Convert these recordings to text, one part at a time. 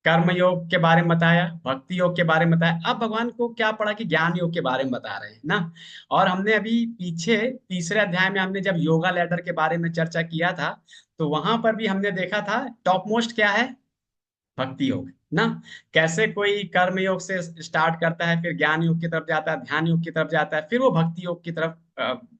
कर्म योग के बारे में बताया, भक्ति योग के बारे में बताया। अब भगवान को क्या पढ़ा कि ज्ञान योग के बारे में बता रहे हैं ना। और हमने अभी पीछे तीसरे अध्याय में हमने जब योगा लैडर के बारे में चर्चा किया था, तो वहां पर भी हमने देखा था टॉप मोस्ट क्या है, भक्ति योग ना। कैसे कोई कर्म योग से स्टार्ट करता है, फिर ज्ञान योग की तरफ जाता है, ध्यान योग की तरफ जाता है, फिर वो भक्ति योग की तरफ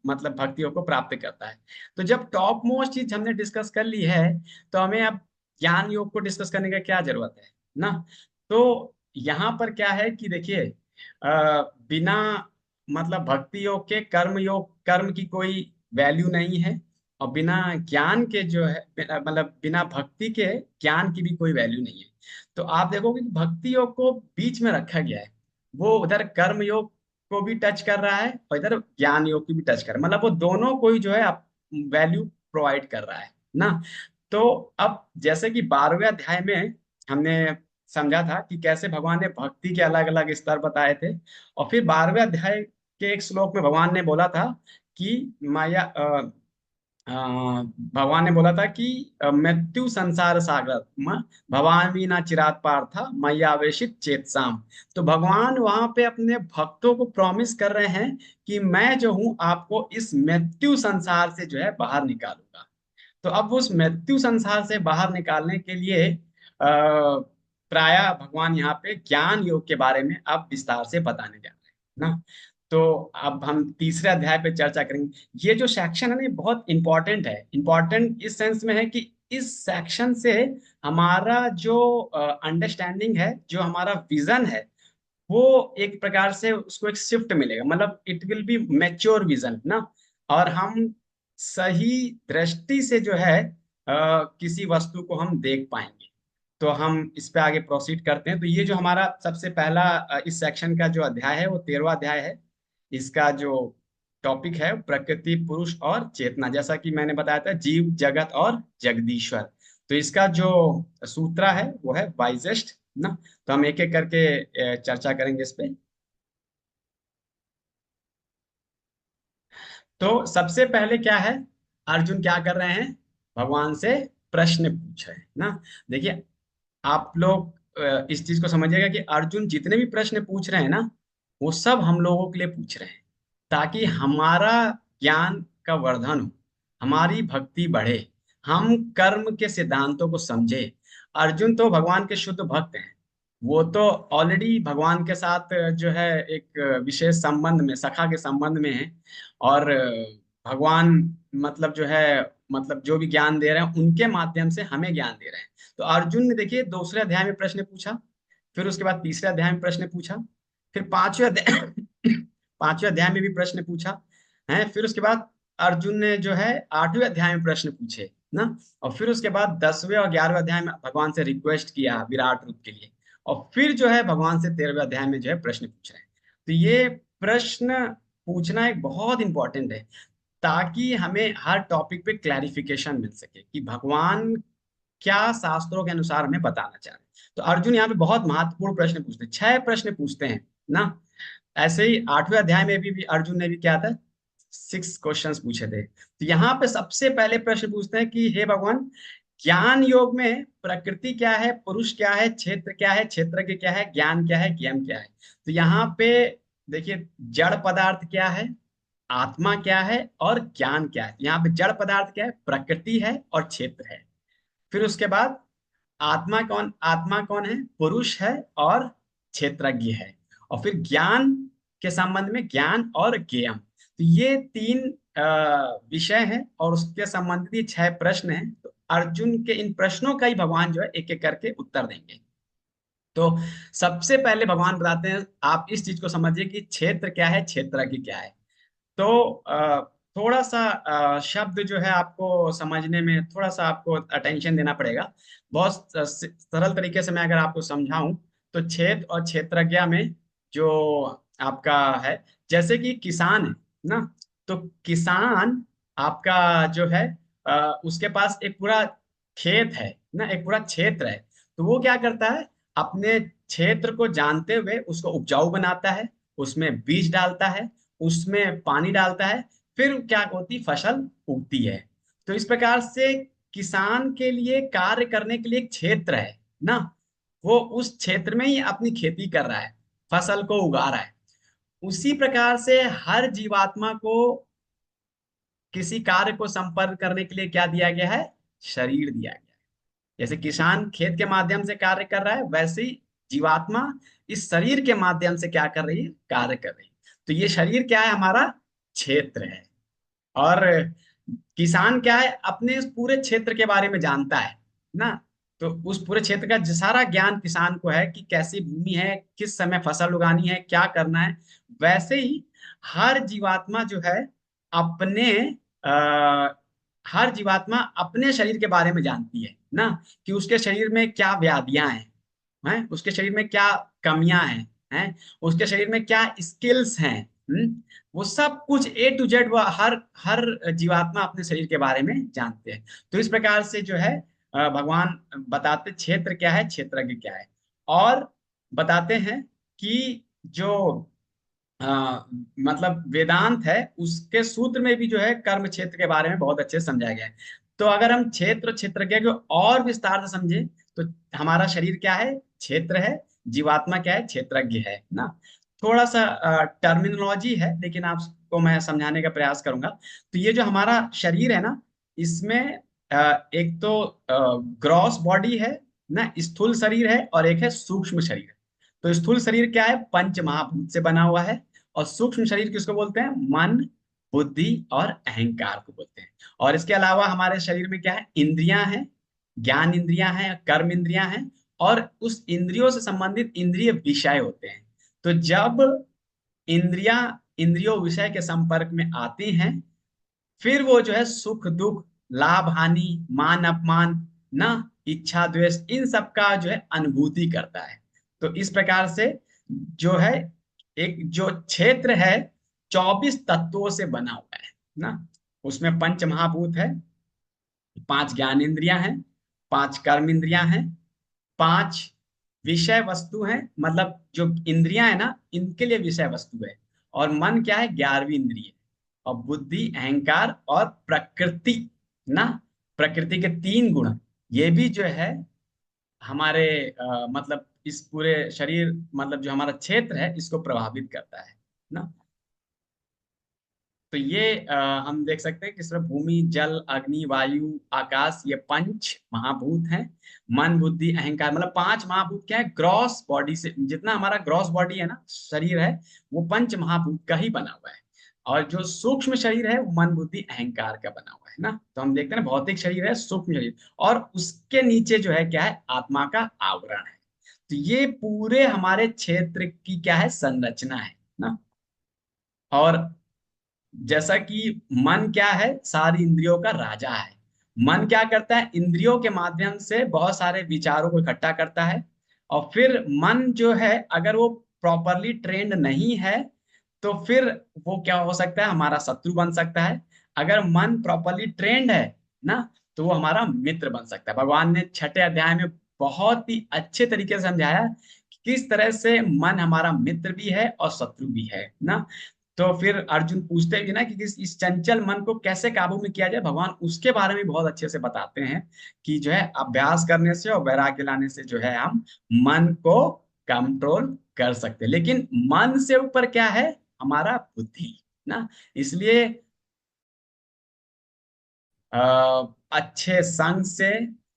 मतलब भक्ति योग को प्राप्त करता है। तो जब टॉप मोस्ट चीज हमने डिस्कस कर ली है, तो हमें अब ज्ञान योग को डिस्कस करने का क्या जरूरत है ना। तो यहाँ पर क्या है कि देखिए, बिना मतलब भक्ति योग के कर्म योग, कर्म की कोई वैल्यू नहीं है। और बिना ज्ञान के जो है, मतलब बिना भक्ति के ज्ञान की भी कोई वैल्यू नहीं है। तो आप देखोगे कि भक्ति योग को बीच में रखा गया है। वो उधर कर्म योग को भी टच कर रहा है और इधर ज्ञान योग की भी टच कर रहा है, मतलब वो दोनों को ही जो है आप वैल्यू प्रोवाइड कर रहा है ना। तो अब जैसे कि 12वें अध्याय में हमने समझा था कि कैसे भगवान ने भक्ति के अलग अलग स्तर बताए थे। और फिर 12वें अध्याय के एक श्लोक में भगवान ने बोला था कि माया भगवान ने बोला था कि मृत्यु संसार सागर भवामी ना चिरात पार्थ मय्यावेशित चेतसाम। तो भगवान वहां पे अपने भक्तों को प्रॉमिस कर रहे हैं कि मैं जो हूं आपको इस मृत्यु संसार से जो है बाहर निकालूंगा। तो अब उस मृत्यु संसार से बाहर निकालने के लिए प्राय भगवान यहाँ पे ज्ञान योग के बारे में अब विस्तार से बताने जा रहे हैं ना। तो अब हम तीसरे अध्याय पे चर्चा करेंगे। ये जो सेक्शन है ना, ये बहुत इंपॉर्टेंट है। इंपॉर्टेंट इस सेंस में है कि इस सेक्शन से हमारा जो अंडरस्टैंडिंग है, जो हमारा विजन है, वो एक प्रकार से उसको एक शिफ्ट मिलेगा, मतलब it will be mature vision ना। और हम सही दृष्टि से जो है किसी वस्तु को हम देख पाएंगे। तो हम इस पे आगे प्रोसीड करते हैं। तो ये जो हमारा सबसे पहला इस सेक्शन का जो अध्याय है वो 13वां अध्याय है। इसका जो टॉपिक है प्रकृति, पुरुष और चेतना, जैसा कि मैंने बताया था जीव, जगत और जगदीश्वर। तो इसका जो सूत्र है वो है वाइजेस्ट ना। तो हम एक एक करके चर्चा करेंगे इस पे। तो सबसे पहले क्या है, अर्जुन क्या कर रहे हैं, भगवान से प्रश्न पूछ रहे हैं ना। देखिए, आप लोग इस चीज को समझिएगा कि अर्जुन जितने भी प्रश्न पूछ रहे हैं ना, वो सब हम लोगों के लिए पूछ रहे हैं, ताकि हमारा ज्ञान का वर्धन हो, हमारी भक्ति बढ़े, हम कर्म के सिद्धांतों को समझे। अर्जुन तो भगवान के शुद्ध भक्त हैं। वो तो ऑलरेडी भगवान के साथ जो है एक विशेष संबंध में, सखा के संबंध में है। और भगवान मतलब जो है, मतलब जो भी ज्ञान दे रहे हैं उनके माध्यम से हमें ज्ञान दे रहे हैं। तो अर्जुन ने देखिए दूसरे अध्याय में प्रश्न पूछा, फिर उसके बाद तीसरे अध्याय में प्रश्न पूछा, फिर पांचवें अध्याय पांचवें अध्याय में भी प्रश्न पूछा है। फिर उसके बाद अर्जुन ने जो है 8वें अध्याय में प्रश्न पूछे ना। और फिर उसके बाद 10वें और 11वें अध्याय में भगवान से रिक्वेस्ट किया विराट रूप के लिए। और फिर जो है भगवान से 13वें अध्याय में जो है प्रश्न पूछ रहे हैं। तो ये प्रश्न पूछना एक बहुत इंपॉर्टेंट है, ताकि हमें हर टॉपिक पे क्लैरिफिकेशन मिल सके कि भगवान क्या शास्त्रों के अनुसार हमें बताना चाह रहे हैं। तो अर्जुन यहाँ पे बहुत महत्वपूर्ण प्रश्न पूछते हैं, 6 प्रश्न पूछते हैं ना। ऐसे ही 8वें अध्याय में भी अर्जुन ने भी क्या था, 6 क्वेश्चंस पूछे थे। तो यहाँ पे सबसे पहले प्रश्न पूछते हैं कि हे भगवान, ज्ञान योग में प्रकृति क्या है, पुरुष क्या है, क्षेत्र क्या है, क्षेत्र के क्या है, ज्ञान क्या है, ज्ञान क्या है। तो यहाँ पे देखिए, जड़ पदार्थ क्या है, आत्मा क्या है और ज्ञान क्या है। यहाँ पे जड़ पदार्थ क्या है, प्रकृति है और क्षेत्र है। फिर उसके बाद आत्मा कौन है, पुरुष है और क्षेत्रज्ञ है। और फिर ज्ञान के संबंध में ज्ञान और ज्ञेयम। तो ये 3 विषय हैं और उसके संबंधित ये 6 प्रश्न हैं। तो अर्जुन के इन प्रश्नों का ही भगवान जो है एक एक करके उत्तर देंगे। तो सबसे पहले भगवान बताते हैं, आप इस चीज को समझिए कि क्षेत्र क्या है, क्षेत्रज्ञ क्या है। तो थोड़ा सा शब्द जो है आपको समझने में थोड़ा सा आपको अटेंशन देना पड़ेगा। बहुत सरल तरीके से मैं अगर आपको समझाऊं, तो क्षेत्र और क्षेत्रज्ञ में जो आपका है, जैसे कि किसान है ना। तो किसान आपका जो है उसके पास एक पूरा खेत है ना, एक पूरा क्षेत्र है। तो वो क्या करता है, अपने क्षेत्र को जानते हुए उसको उपजाऊ बनाता है, उसमें बीज डालता है, उसमें पानी डालता है, फिर क्या होती, फसल उगती है। तो इस प्रकार से किसान के लिए कार्य करने के लिए एक क्षेत्र है ना। वो उस क्षेत्र में ही अपनी खेती कर रहा है, फसल को उगा रहा है। उसी प्रकार से हर जीवात्मा को किसी कार्य को संपर्क करने के लिए क्या दिया गया है? शरीर दिया गया है। जैसे किसान खेत के माध्यम से कार्य कर रहा है, वैसे ही जीवात्मा इस शरीर के माध्यम से क्या कर रही है? कार्य कर रही है। तो ये शरीर क्या है? हमारा क्षेत्र है। और किसान क्या है? अपने इस पूरे क्षेत्र के बारे में जानता है ना। तो उस पूरे क्षेत्र का सारा ज्ञान किसान को है कि कैसी भूमि है, किस समय फसल उगानी है, क्या करना है। वैसे ही हर जीवात्मा जो है अपने आ, हर जीवात्मा अपने शरीर के बारे में जानती है ना, कि उसके शरीर में क्या व्याधियां हैं, उसके शरीर में क्या कमियां हैं, उसके शरीर में क्या स्किल्स हैं। वो सब कुछ A to Z वो हर हर जीवात्मा अपने शरीर के बारे में जानते हैं। तो इस प्रकार से जो है भगवान बताते क्षेत्र क्या है, क्षेत्रज्ञ क्या है। और बताते हैं कि जो मतलब वेदांत है उसके सूत्र में भी जो है कर्म क्षेत्र के बारे में बहुत अच्छे से समझाया गया है। तो अगर हम क्षेत्रज्ञ को और विस्तार से समझे तो हमारा शरीर क्या है? क्षेत्र है। जीवात्मा क्या है? क्षेत्रज्ञ है ना। थोड़ा सा टर्मिनोलॉजी है, लेकिन आपको मैं समझाने का प्रयास करूंगा। तो ये जो हमारा शरीर है ना, इसमें एक तो ग्रॉस बॉडी है ना, स्थूल शरीर है, और एक है सूक्ष्म शरीर। तो स्थूल शरीर क्या है? पंच महाभूत से बना हुआ है। और सूक्ष्म शरीर किसको बोलते हैं? मन, बुद्धि और अहंकार को बोलते हैं। और इसके अलावा हमारे शरीर में क्या है? इंद्रियां हैं, ज्ञान इंद्रियां हैं, कर्म इंद्रियां हैं, और उस इंद्रियों से संबंधित इंद्रिय विषय होते हैं। तो जब इंद्रियां इंद्रियों विषय के संपर्क में आती हैं, फिर वो जो है सुख दुख, लाभ हानि, मान अपमान ना, इच्छा द्वेष, इन सब का जो है अनुभूति करता है। तो इस प्रकार से जो है एक जो क्षेत्र है 24 तत्वों से बना हुआ है ना। उसमें पंच महाभूत है, 5 ज्ञान इंद्रियां हैं, 5 कर्म इंद्रियां हैं, 5 विषय वस्तु हैं, मतलब जो इंद्रियां है ना इनके लिए विषय वस्तु है। और मन क्या है? 11वीं इंद्रिय। और बुद्धि, अहंकार और प्रकृति ना, प्रकृति के 3 गुण, ये भी जो है हमारे मतलब इस पूरे शरीर, मतलब जो हमारा क्षेत्र है इसको प्रभावित करता है ना। तो ये हम देख सकते हैं कि इसमें भूमि, जल, अग्नि, वायु, आकाश, ये पंच महाभूत हैं। मन, बुद्धि, अहंकार, मतलब 5 महाभूत क्या है? ग्रॉस बॉडी से जितना हमारा ग्रॉस बॉडी है ना, शरीर है, वो पंच महाभूत का ही बना हुआ है। और जो सूक्ष्म शरीर है वो मन, बुद्धि, अहंकार का बना हुआ है ना। तो हम देखते हैं ना, भौतिक शरीर है, सूक्ष्म शरीर, और उसके नीचे जो है क्या है? आत्मा का आवरण है। तो ये पूरे हमारे क्षेत्र की क्या है? संरचना है ना। और जैसा कि मन क्या है? सारी इंद्रियों का राजा है। मन क्या करता है? इंद्रियों के माध्यम से बहुत सारे विचारों को इकट्ठा करता है। और फिर मन जो है अगर वो प्रॉपरली ट्रेंड नहीं है तो फिर वो क्या हो सकता है? हमारा शत्रु बन सकता है। अगर मन प्रॉपरली ट्रेंड है ना, तो वो हमारा मित्र बन सकता है। भगवान ने 6ठे अध्याय में बहुत ही अच्छे तरीके से समझाया कि किस तरह से मन हमारा मित्र भी है और शत्रु भी है ना। तो फिर अर्जुन पूछते भी ना कि इस चंचल मन को कैसे काबू में किया जाए, भगवान उसके बारे में बहुत अच्छे से बताते हैं कि जो है अभ्यास करने से और वैराग्य लाने से जो है हम मन को कंट्रोल कर सकते हैं। लेकिन मन से ऊपर क्या है? हमारा बुद्धि ना। इसलिए अच्छे संग से,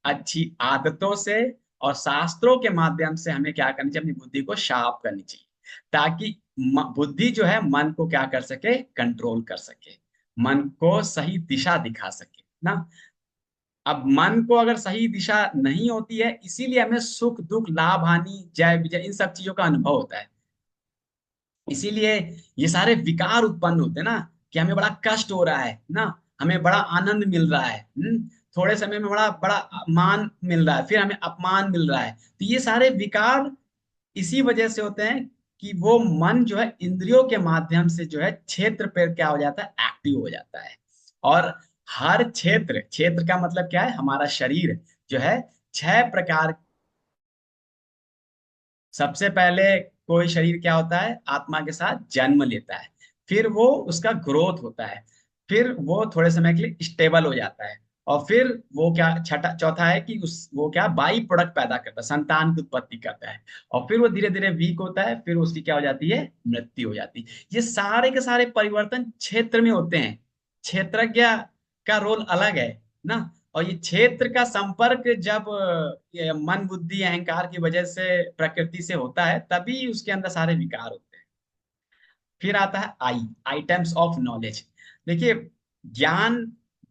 अच्छी आदतों से और शास्त्रों के माध्यम से हमें क्या करनी चाहिए? अपनी बुद्धि को शार्प करनी चाहिए, ताकि बुद्धि जो है मन को क्या कर सके? कंट्रोल कर सके, मन को सही दिशा दिखा सके ना। अब मन को अगर सही दिशा नहीं होती है, इसीलिए हमें सुख दुख, लाभ हानि, जय विजय, इन सब चीजों का अनुभव होता है। इसीलिए ये सारे विकार उत्पन्न होते हैं ना, कि हमें बड़ा कष्ट हो रहा है ना, हमें बड़ा आनंद मिल रहा है, थोड़े समय में बड़ा बड़ा मान मिल रहा है, फिर हमें अपमान मिल रहा है। तो ये सारे विकार इसी वजह से होते हैं कि वो मन जो है इंद्रियों के माध्यम से जो है क्षेत्र पर क्या हो जाता है? एक्टिव हो जाता है। और हर क्षेत्र, क्षेत्र का मतलब क्या है? हमारा शरीर जो है 6 प्रकार। सबसे पहले कोई शरीर क्या होता है? आत्मा के साथ जन्म लेता है, फिर वो उसका ग्रोथ होता है, फिर वो थोड़े समय के लिए स्टेबल हो जाता है, और फिर वो क्या छठा चौथा है कि उस वो क्या बाई प्रोडक्ट पैदा करता है, संतान की उत्पत्ति करता है। और फिर वो धीरे धीरे वीक होता है, फिर उसकी क्या हो जाती है, मृत्यु हो जाती है। ये सारे के सारे परिवर्तन क्षेत्र में होते हैं। क्षेत्रज्ञ का रोल अलग है ना। और ये क्षेत्र का संपर्क जब ये मन बुद्धि अहंकार की वजह से प्रकृति से होता है, तभी उसके अंदर सारे विकार होते हैं। फिर आता है आई, आइटम्स ऑफ नॉलेज। देखिए, ज्ञान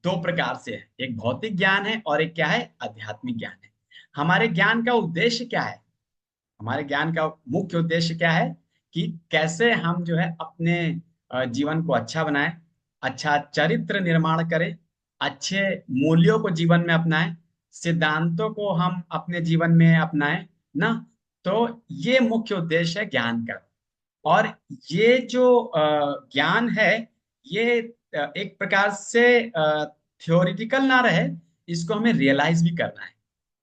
दो प्रकार से है, एक भौतिक ज्ञान है और एक क्या है, आध्यात्मिक ज्ञान है। हमारे ज्ञान का उद्देश्य क्या है? हमारे ज्ञान का मुख्य उद्देश्य क्या है कि कैसे हम जो है अपने जीवन को अच्छा बनाएं, अच्छा चरित्र निर्माण करें, अच्छे मूल्यों को जीवन में अपनाएं, सिद्धांतों को हम अपने जीवन में अपनाएं ना। तो ये मुख्य उद्देश्य है ज्ञान का। और ये जो ज्ञान है, ये एक प्रकार से थ्योरिटिकल ना रहे, इसको हमें रियलाइज भी करना है।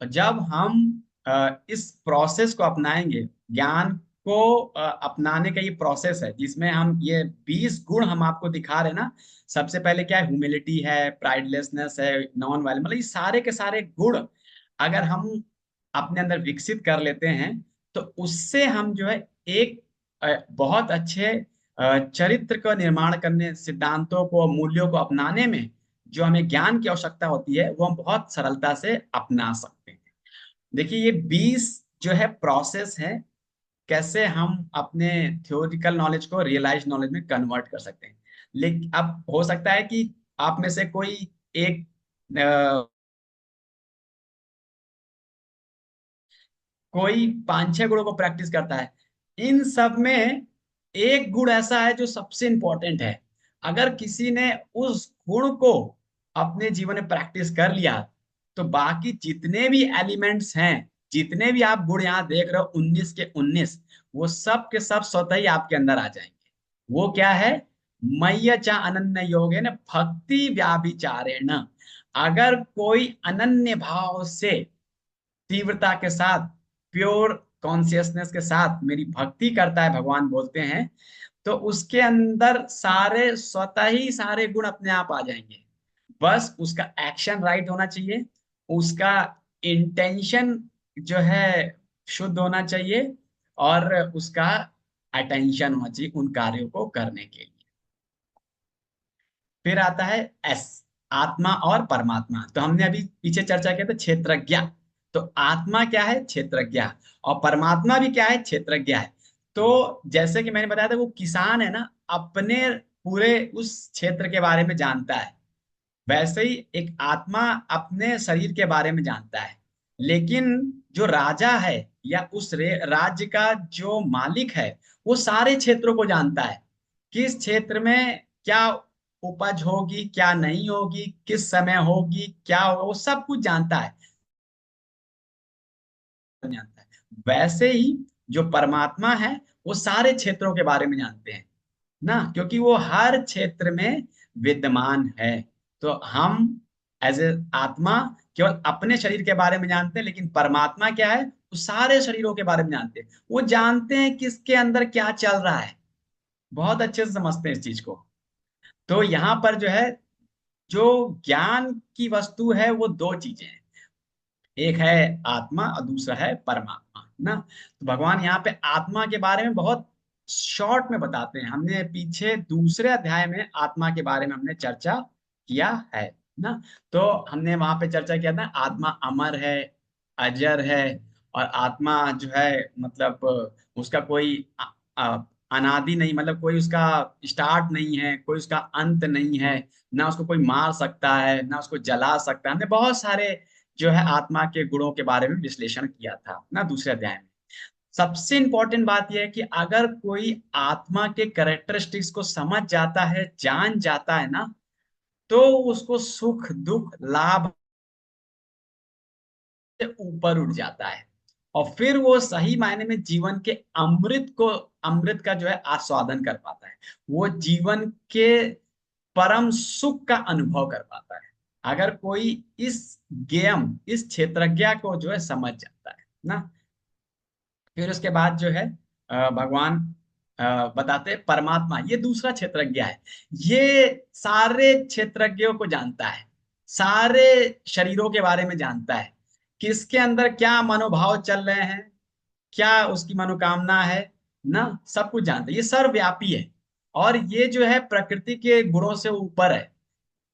और जब हम इस प्रोसेस को अपनाएंगे, ज्ञान को अपनाने का ये प्रोसेस है जिसमें हम ये 20 गुण हम आपको दिखा रहे हैं ना। सबसे पहले क्या है, ह्यूमिलिटी है, प्राइडलेसनेस है, नॉन वायलेंस, मतलब ये सारे के सारे गुण अगर हम अपने अंदर विकसित कर लेते हैं, तो उससे हम जो है एक बहुत अच्छे चरित्र का निर्माण करने, सिद्धांतों को, मूल्यों को अपनाने में जो हमें ज्ञान की आवश्यकता होती है, वो हम बहुत सरलता से अपना सकते हैं। देखिए, ये 20 जो है प्रोसेस है, कैसे हम अपने थ्योरिटिकल नॉलेज को रियलाइज नॉलेज में कन्वर्ट कर सकते हैं। लेकिन अब हो सकता है कि आप में से कोई एक कोई 5-6 गुणों को प्रैक्टिस करता है। इन सब में एक गुण ऐसा है जो सबसे इंपॉर्टेंट है। अगर किसी ने उस गुण को अपने जीवन में प्रैक्टिस कर लिया, तो बाकी जितने भी एलिमेंट्स हैं, जितने भी आप गुण यहाँ देख रहे हो, 19 के 19, वो सब के सब स्वतः ही आपके अंदर आ जाएंगे। वो क्या है, मय्य च अनन्य योगेन भक्ति व्याभिचारेण। अगर कोई अनन्य भाव से, तीव्रता के साथ, प्योर कॉन्सियसनेस के साथ मेरी भक्ति करता है, भगवान बोलते हैं, तो उसके अंदर सारे स्वतः ही सारे गुण अपने आप आ जाएंगे। बस उसका एक्शन राइट होना चाहिए, उसका इंटेंशन जो है शुद्ध होना चाहिए, और उसका अटेंशन होना चाहिए उन कार्यों को करने के लिए। फिर आता है एस, आत्मा और परमात्मा। तो हमने अभी पीछे चर्चा किया था क्षेत्रज्ञ। तो आत्मा क्या है, क्षेत्रज्ञ। और परमात्मा भी क्या है, क्षेत्रज्ञ है। तो जैसे कि मैंने बताया था, वो किसान है ना, अपने पूरे उस क्षेत्र के बारे में जानता है। वैसे ही एक आत्मा अपने शरीर के बारे में जानता है। लेकिन जो राजा है या उस राज्य का जो मालिक है, वो सारे क्षेत्रों को जानता है। किस क्षेत्र में क्या उपज होगी, क्या नहीं होगी, किस समय होगी, क्या होगा, वो सब कुछ जानता है, जानता है। वैसे ही जो परमात्मा है, वो सारे क्षेत्रों के बारे में जानते हैं ना, क्योंकि वो हर क्षेत्र में विद्यमान है। तो हम एज ए आत्मा केवल अपने शरीर के बारे में जानते हैं, लेकिन परमात्मा क्या है, वो सारे शरीरों के बारे में जानते हैं। वो जानते हैं किसके अंदर क्या चल रहा है, बहुत अच्छे से समझते हैं इस चीज को। तो यहाँ पर जो है, जो ज्ञान की वस्तु है, वो दो चीजें हैं। एक है आत्मा और दूसरा है परमात्मा ना। तो भगवान यहाँ पे आत्मा के बारे में बहुत शॉर्ट में बताते हैं। हमने पीछे दूसरे अध्याय में आत्मा के बारे में हमने चर्चा किया है ना। तो हमने वहां पे चर्चा किया था, आत्मा अमर है, अजर है। और आत्मा जो है, मतलब उसका कोई अनादि नहीं, मतलब कोई उसका स्टार्ट नहीं है, कोई उसका अंत नहीं है। ना उसको कोई मार सकता है, ना उसको जला सकता है। हमने बहुत सारे जो है आत्मा के गुणों के बारे में विश्लेषण किया था ना दूसरे अध्याय में। सबसे इंपॉर्टेंट बात यह है कि अगर कोई आत्मा के कैरेक्टरिस्टिक्स को समझ जाता है, जान जाता है ना, तो उसको सुख दुख लाभ से ऊपर उठ जाता है। और फिर वो सही मायने में जीवन के अमृत का जो है आस्वादन कर पाता है। वो जीवन के परम सुख का अनुभव कर पाता है, अगर कोई इस इस क्षेत्रज्ञ को जो है समझ जाता है ना। फिर उसके बाद जो है भगवान बताते हैं परमात्मा, ये दूसरा क्षेत्रज्ञ है। ये सारे क्षेत्रज्ञों को जानता है, सारे शरीरों के बारे में जानता है, किसके अंदर क्या मनोभाव चल रहे हैं, क्या उसकी मनोकामना है ना, सब कुछ जानता है। ये सर्वव्यापी है और ये जो है प्रकृति के गुणों से ऊपर है।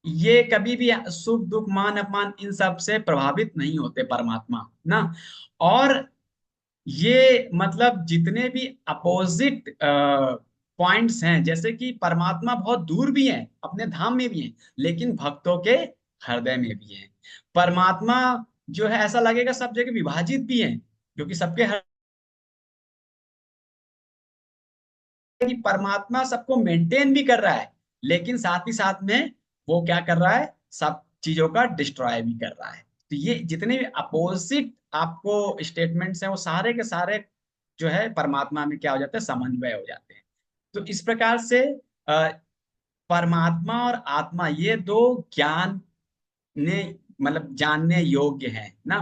ये कभी भी सुख दुख मान अपमान इन सब से प्रभावित नहीं होते परमात्मा ना। और ये मतलब जितने भी अपोजिट पॉइंट्स हैं, जैसे कि परमात्मा बहुत दूर भी है, अपने धाम में भी है, लेकिन भक्तों के हृदय में भी है। परमात्मा जो है ऐसा लगेगा सब जगह विभाजित भी है, क्योंकि सबके कि परमात्मा सबको मेंटेन भी कर रहा है, लेकिन साथ ही साथ में वो क्या कर रहा है, सब चीजों का डिस्ट्रॉय भी कर रहा है। तो ये जितने भी अपोजिट आपको स्टेटमेंट्स हैं वो सारे के सारे जो है परमात्मा में क्या हो जाते हैं, समन्वय हो जाते हैं। तो इस प्रकार से अ, परमात्मा और आत्मा ये दो ज्ञान ने मतलब जानने योग्य है ना।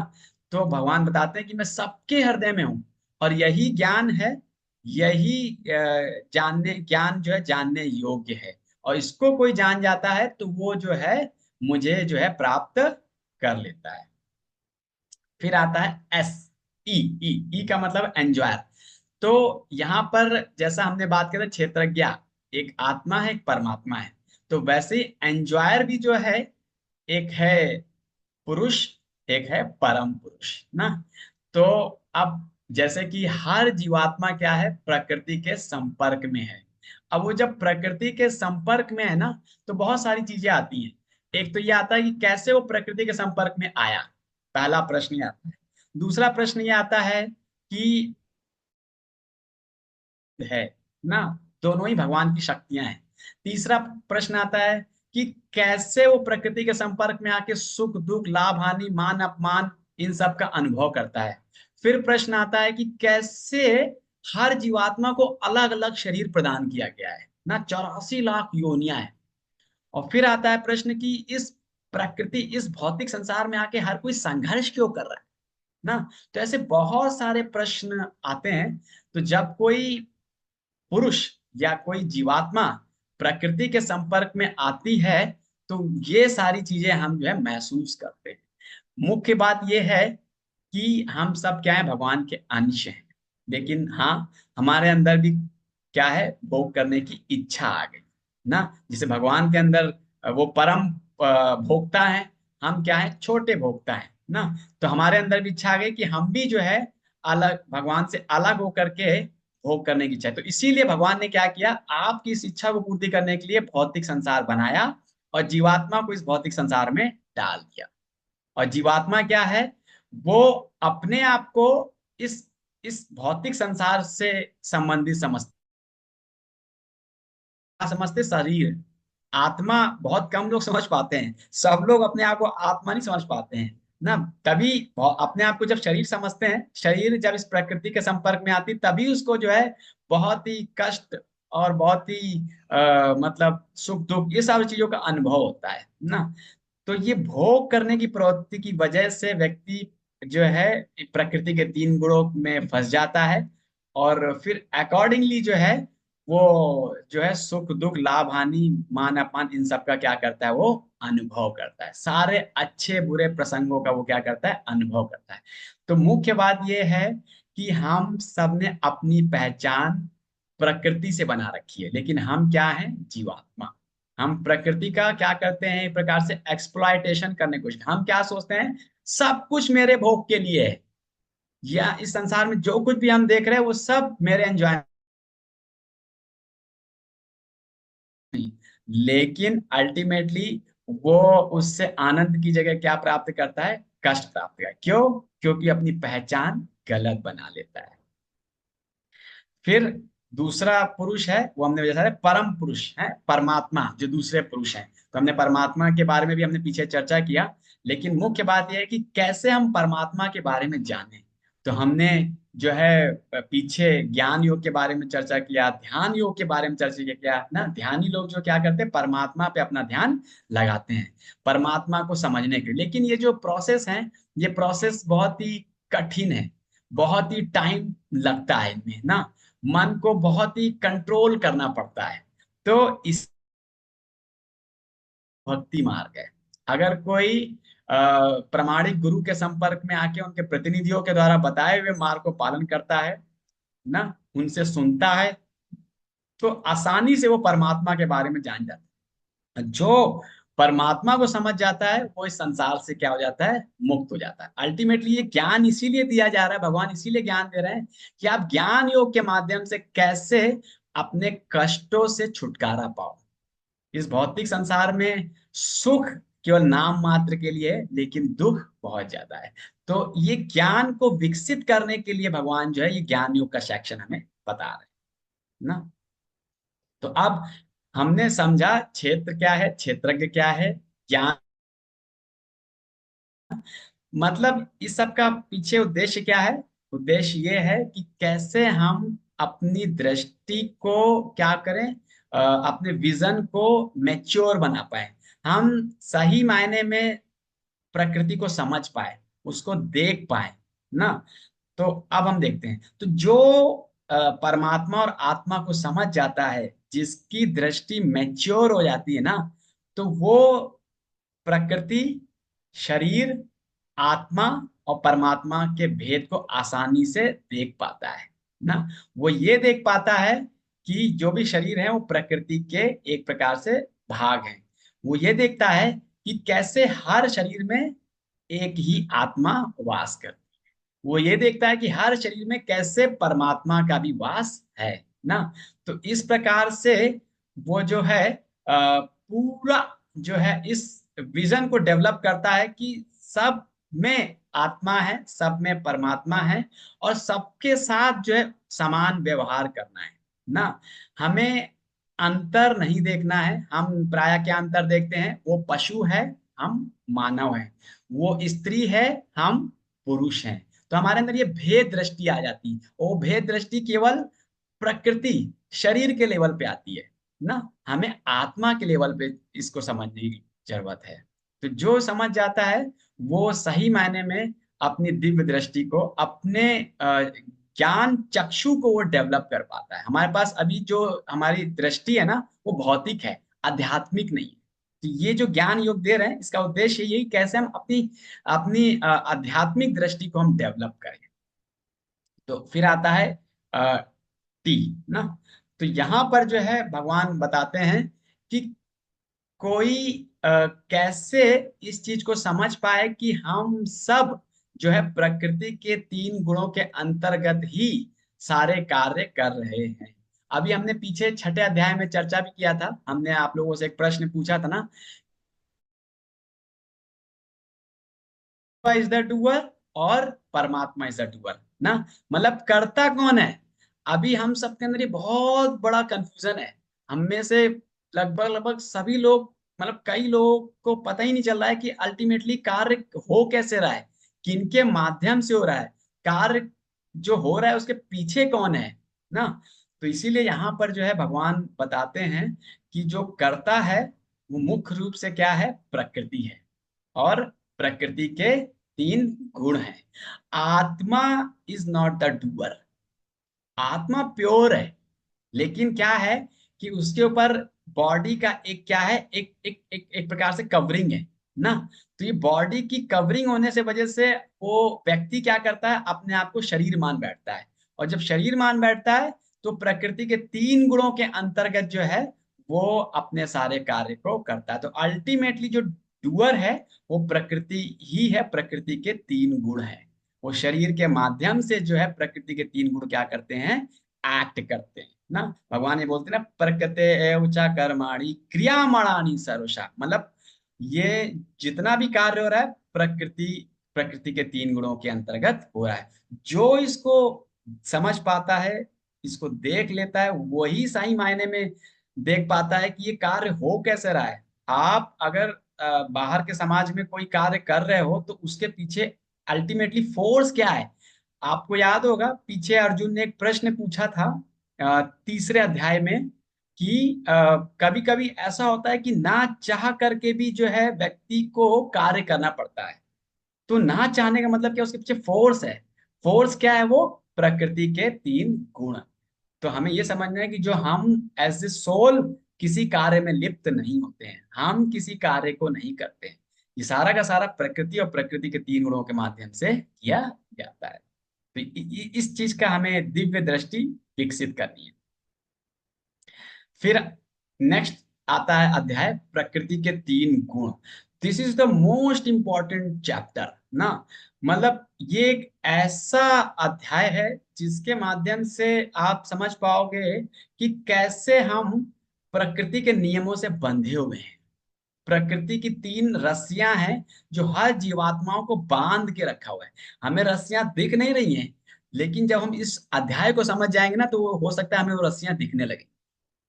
तो भगवान बताते हैं कि मैं सबके हृदय में हूं, और यही ज्ञान है, यही जानने ज्ञान जो है जानने योग्य है, और इसको कोई जान जाता है तो वो जो है मुझे जो है प्राप्त कर लेता है। फिर आता है एस, ई। ई का मतलब एंजॉयर। तो यहाँ पर जैसा हमने बात करें क्षेत्रज्ञ, एक आत्मा है एक परमात्मा है, तो वैसे ही एंजॉयर भी जो है एक है पुरुष, एक है परम पुरुष ना। तो अब जैसे कि हर जीवात्मा क्या है, प्रकृति के संपर्क में है। अब वो जब प्रकृति के संपर्क में है ना, तो बहुत सारी चीजें आती हैं। एक तो ये आता है कि कैसे वो प्रकृति के संपर्क में आया, पहला प्रश्न ये आता है। दूसरा प्रश्न ये आता है कि है ना, दोनों ही भगवान की शक्तियां हैं। तीसरा प्रश्न आता है कि कैसे वो प्रकृति के संपर्क में आके सुख दुख लाभ हानि मान अपमान इन सब का अनुभव करता है। फिर प्रश्न आता है कि कैसे हर जीवात्मा को अलग अलग शरीर प्रदान किया गया है ना, 84 लाख योनियां हैं। और फिर आता है प्रश्न कि इस प्रकृति इस भौतिक संसार में आके हर कोई संघर्ष क्यों कर रहा है ना। तो ऐसे बहुत सारे प्रश्न आते हैं। तो जब कोई पुरुष या कोई जीवात्मा प्रकृति के संपर्क में आती है, तो ये सारी चीजें हम जो है महसूस करते हैं। मुख्य बात यह है कि हम सब क्या है, भगवान के अंश हैं, लेकिन हाँ हमारे अंदर भी क्या है, भोग करने की इच्छा आ गई ना। जिसे भगवान के अंदर वो परम भोक्ता है, हम क्या है, छोटे भोक्ता है ना। तो हमारे अंदर भी इच्छा आ गई कि हम भी जो है अलग, भगवान से अलग होकर के भोग करने की इच्छा है। तो इसीलिए भगवान ने क्या किया, आपकी इस इच्छा को पूर्ति करने के लिए भौतिक संसार बनाया और जीवात्मा को इस भौतिक संसार में डाल दिया। और जीवात्मा क्या है, वो अपने आप को इस भौतिक संसार से संबंधित समझते शरीर। आत्मा बहुत कम लोग समझ पाते हैं, सब लोग अपने आप को आत्मा नहीं समझ पाते हैं ना। तभी अपने आप को जब शरीर समझते हैं, शरीर जब इस प्रकृति के संपर्क में आती तभी उसको जो है बहुत ही कष्ट और बहुत ही मतलब सुख दुख ये सारी चीजों का अनुभव होता है ना। तो ये भोग करने की प्रवृत्ति की वजह से व्यक्ति जो है प्रकृति के 3 गुणों में फंस जाता है, और फिर अकॉर्डिंगली जो है वो जो है सुख दुख लाभ हानि मान अपमान इन सब का क्या करता है, वो अनुभव करता है। सारे अच्छे बुरे प्रसंगों का वो क्या करता है, अनुभव करता है। तो मुख्य बात ये है कि हम सब ने अपनी पहचान प्रकृति से बना रखी है, लेकिन हम क्या हैं, जीवात्मा। हम प्रकृति का क्या करते हैं, एक प्रकार से एक्सप्लॉयटेशन करने की कोशिश। हम क्या सोचते हैं, सब कुछ मेरे भोग के लिए है, या इस संसार में जो कुछ भी हम देख रहे हैं वो सब मेरे एंजॉय। लेकिन अल्टीमेटली वो उससे आनंद की जगह क्या प्राप्त करता है, कष्ट प्राप्त करता है। क्यों? क्योंकि अपनी पहचान गलत बना लेता है। फिर दूसरा पुरुष है, वो हमने जैसा है परम पुरुष है, परमात्मा जो दूसरे पुरुष हैं। तो हमने परमात्मा के बारे में भी हमने पीछे चर्चा किया, लेकिन मुख्य बात यह है कि कैसे हम परमात्मा के बारे में जानें। तो हमने जो है पीछे ज्ञान योग के बारे में चर्चा किया, ध्यान योग के बारे में चर्चा किया ना। ध्यानी लोग जो क्या करते हैं, परमात्मा पे अपना ध्यान लगाते हैं परमात्मा को समझने के लिए। लेकिन ये जो प्रोसेस है, ये प्रोसेस बहुत ही कठिन है, बहुत ही टाइम लगता है इनमें ना। मन को बहुत ही कंट्रोल करना पड़ता है। तो इस भक्ति मार्ग है। अगर कोई प्रामाणिक गुरु के संपर्क में आके उनके प्रतिनिधियों के द्वारा बताए हुए मार्ग को पालन करता है ना, उनसे सुनता है, तो आसानी से वो परमात्मा के बारे में जान जाता है। जो परमात्मा को समझ जाता है वो इस संसार से क्या हो जाता है, मुक्त हो जाता है। अल्टीमेटली ये ज्ञान इसीलिए दिया जा रहा है, भगवान इसीलिए ज्ञान दे रहे हैं कि आप ज्ञान योग के माध्यम से कैसे अपने कष्टों से छुटकारा पाओ। इस भौतिक संसार में सुख केवल नाम मात्र के लिए है, लेकिन दुख बहुत ज्यादा है। तो ये ज्ञान को विकसित करने के लिए भगवान जो है ये ज्ञान योग का सेक्शन हमें बता रहे हैं ना। तो अब हमने समझा क्षेत्र क्या है, क्षेत्रज्ञ क्या है, ज्ञान, मतलब इस सब का पीछे उद्देश्य क्या है। उद्देश्य ये है कि कैसे हम अपनी दृष्टि को क्या करें, अपने विजन को मैच्योर बना पाए, हम सही मायने में प्रकृति को समझ पाए, उसको देख पाए ना। तो अब हम देखते हैं, तो जो परमात्मा और आत्मा को समझ जाता है, जिसकी दृष्टि मैच्योर हो जाती है ना, तो वो प्रकृति, शरीर, आत्मा और परमात्मा के भेद को आसानी से देख पाता है ना। वो ये देख पाता है कि जो भी शरीर है वो प्रकृति के एक प्रकार से भाग हैं। वो ये देखता है कि कैसे हर शरीर में एक ही आत्मा वास करती है। वो ये देखता है कि हर शरीर में कैसे परमात्मा का भी वास है ना। तो इस प्रकार से वो जो है पूरा जो है इस विजन को डेवलप करता है कि सब में आत्मा है, सब में परमात्मा है, और सबके साथ जो है समान व्यवहार करना है ना। हमें अंतर नहीं देखना है। हम प्राय क्या अंतर देखते हैं, वो पशु है, हम मानव हैं, वो स्त्री है, हम पुरुष हैं। तो हमारे अंदर ये भेद दृष्टि आ जाती है, और वो भेद दृष्टि केवल प्रकृति शरीर के लेवल पे आती है ना। हमें आत्मा के लेवल पे इसको समझने की जरूरत है। तो जो समझ जाता है वो सही मायने में अपनी दिव्य दृष्टि को, अपने ज्ञान चक्षु को वो डेवलप कर पाता है। हमारे पास अभी जो हमारी दृष्टि है ना, वो भौतिक है, आध्यात्मिक नहीं है। तो ये जो ज्ञान योग दे रहे हैं, इसका उद्देश्य यही कैसे हम अपनी अपनी आध्यात्मिक दृष्टि को हम डेवलप करें। तो फिर आता है टी ना। तो यहाँ पर जो है भगवान बताते हैं कि कोई कैसे इस चीज को समझ पाए कि हम सब जो है प्रकृति के तीन गुणों के अंतर्गत ही सारे कार्य कर रहे हैं। अभी हमने पीछे छठे अध्याय में चर्चा भी किया था, हमने आप लोगों से एक प्रश्न पूछा था ना, इज द डूअर और परमात्मा इज द डूअर ना। मतलब करता कौन है। अभी हम सबके अंदर ये बहुत बड़ा कंफ्यूजन है। हम में से लगभग लगभग सभी लोग, मतलब कई लोगों को पता ही नहीं चल रहा है कि अल्टीमेटली कार्य हो कैसे रहा है, किनके माध्यम से हो रहा है, कार्य जो हो रहा है उसके पीछे कौन है ना। तो इसीलिए यहाँ पर जो है भगवान बताते हैं कि जो करता है वो मुख्य रूप से क्या है, प्रकृति है। और प्रकृति के तीन गुण हैं। आत्मा इज नॉट द डूअर। आत्मा प्योर है, लेकिन क्या है कि उसके ऊपर बॉडी का एक क्या है, एक प्रकार से कवरिंग है ना। तो ये बॉडी की कवरिंग होने से वजह से वो व्यक्ति क्या करता है, अपने आप को शरीर मान बैठता है। और जब शरीर मान बैठता है तो प्रकृति के तीन गुणों के अंतर्गत जो है वो अपने सारे कार्य को करता है। तो अल्टीमेटली जो डूअर है वो प्रकृति ही है, प्रकृति के तीन गुण है। वो शरीर के माध्यम से जो है प्रकृति के तीन गुण क्या करते हैं, एक्ट करते हैं ना। भगवान ये बोलते हैं ना, प्रकृते एवचा कर्माणि क्रियामणानि सर्वशा। मतलब ये जितना भी कार्य हो रहा है प्रकृति, प्रकृति के तीन गुणों के अंतर्गत हो रहा है। जो इसको समझ पाता है, इसको देख लेता है, वही सही मायने में देख पाता है कि ये कार्य हो कैसे रहा है। आप अगर बाहर के समाज में कोई कार्य कर रहे हो तो उसके पीछे अल्टीमेटली फोर्स क्या है। आपको याद होगा पीछे अर्जुन ने एक प्रश्न पूछा था तीसरे अध्याय में कि कभी कभी ऐसा होता है कि ना चाह करके भी जो है व्यक्ति को कार्य करना पड़ता है। तो ना चाहने का मतलब क्या, उसके पीछे फोर्स है। फोर्स क्या है, वो प्रकृति के तीन गुण। तो हमें ये समझना है कि जो हम एज ए सोल किसी कार्य में लिप्त नहीं होते हैं, हम किसी कार्य को नहीं करते हैं। ये सारा का सारा प्रकृति और प्रकृति के तीन गुणों के माध्यम से किया जाता है। तो इस चीज का हमें दिव्य दृष्टि विकसित करनी है। फिर नेक्स्ट आता है अध्याय प्रकृति के तीन गुण। This is the most important chapter ना। मतलब ये एक ऐसा अध्याय है जिसके माध्यम से आप समझ पाओगे कि कैसे हम प्रकृति के नियमों से बंधे हुए हैं। प्रकृति की तीन रस्सियां हैं जो हर जीवात्माओं को बांध के रखा हुआ है। हमें रस्सियां दिख नहीं रही हैं, लेकिन जब हम इस अध्याय को समझ जाएंगे ना तो हो सकता है हमें वो रस्सियां दिखने लगे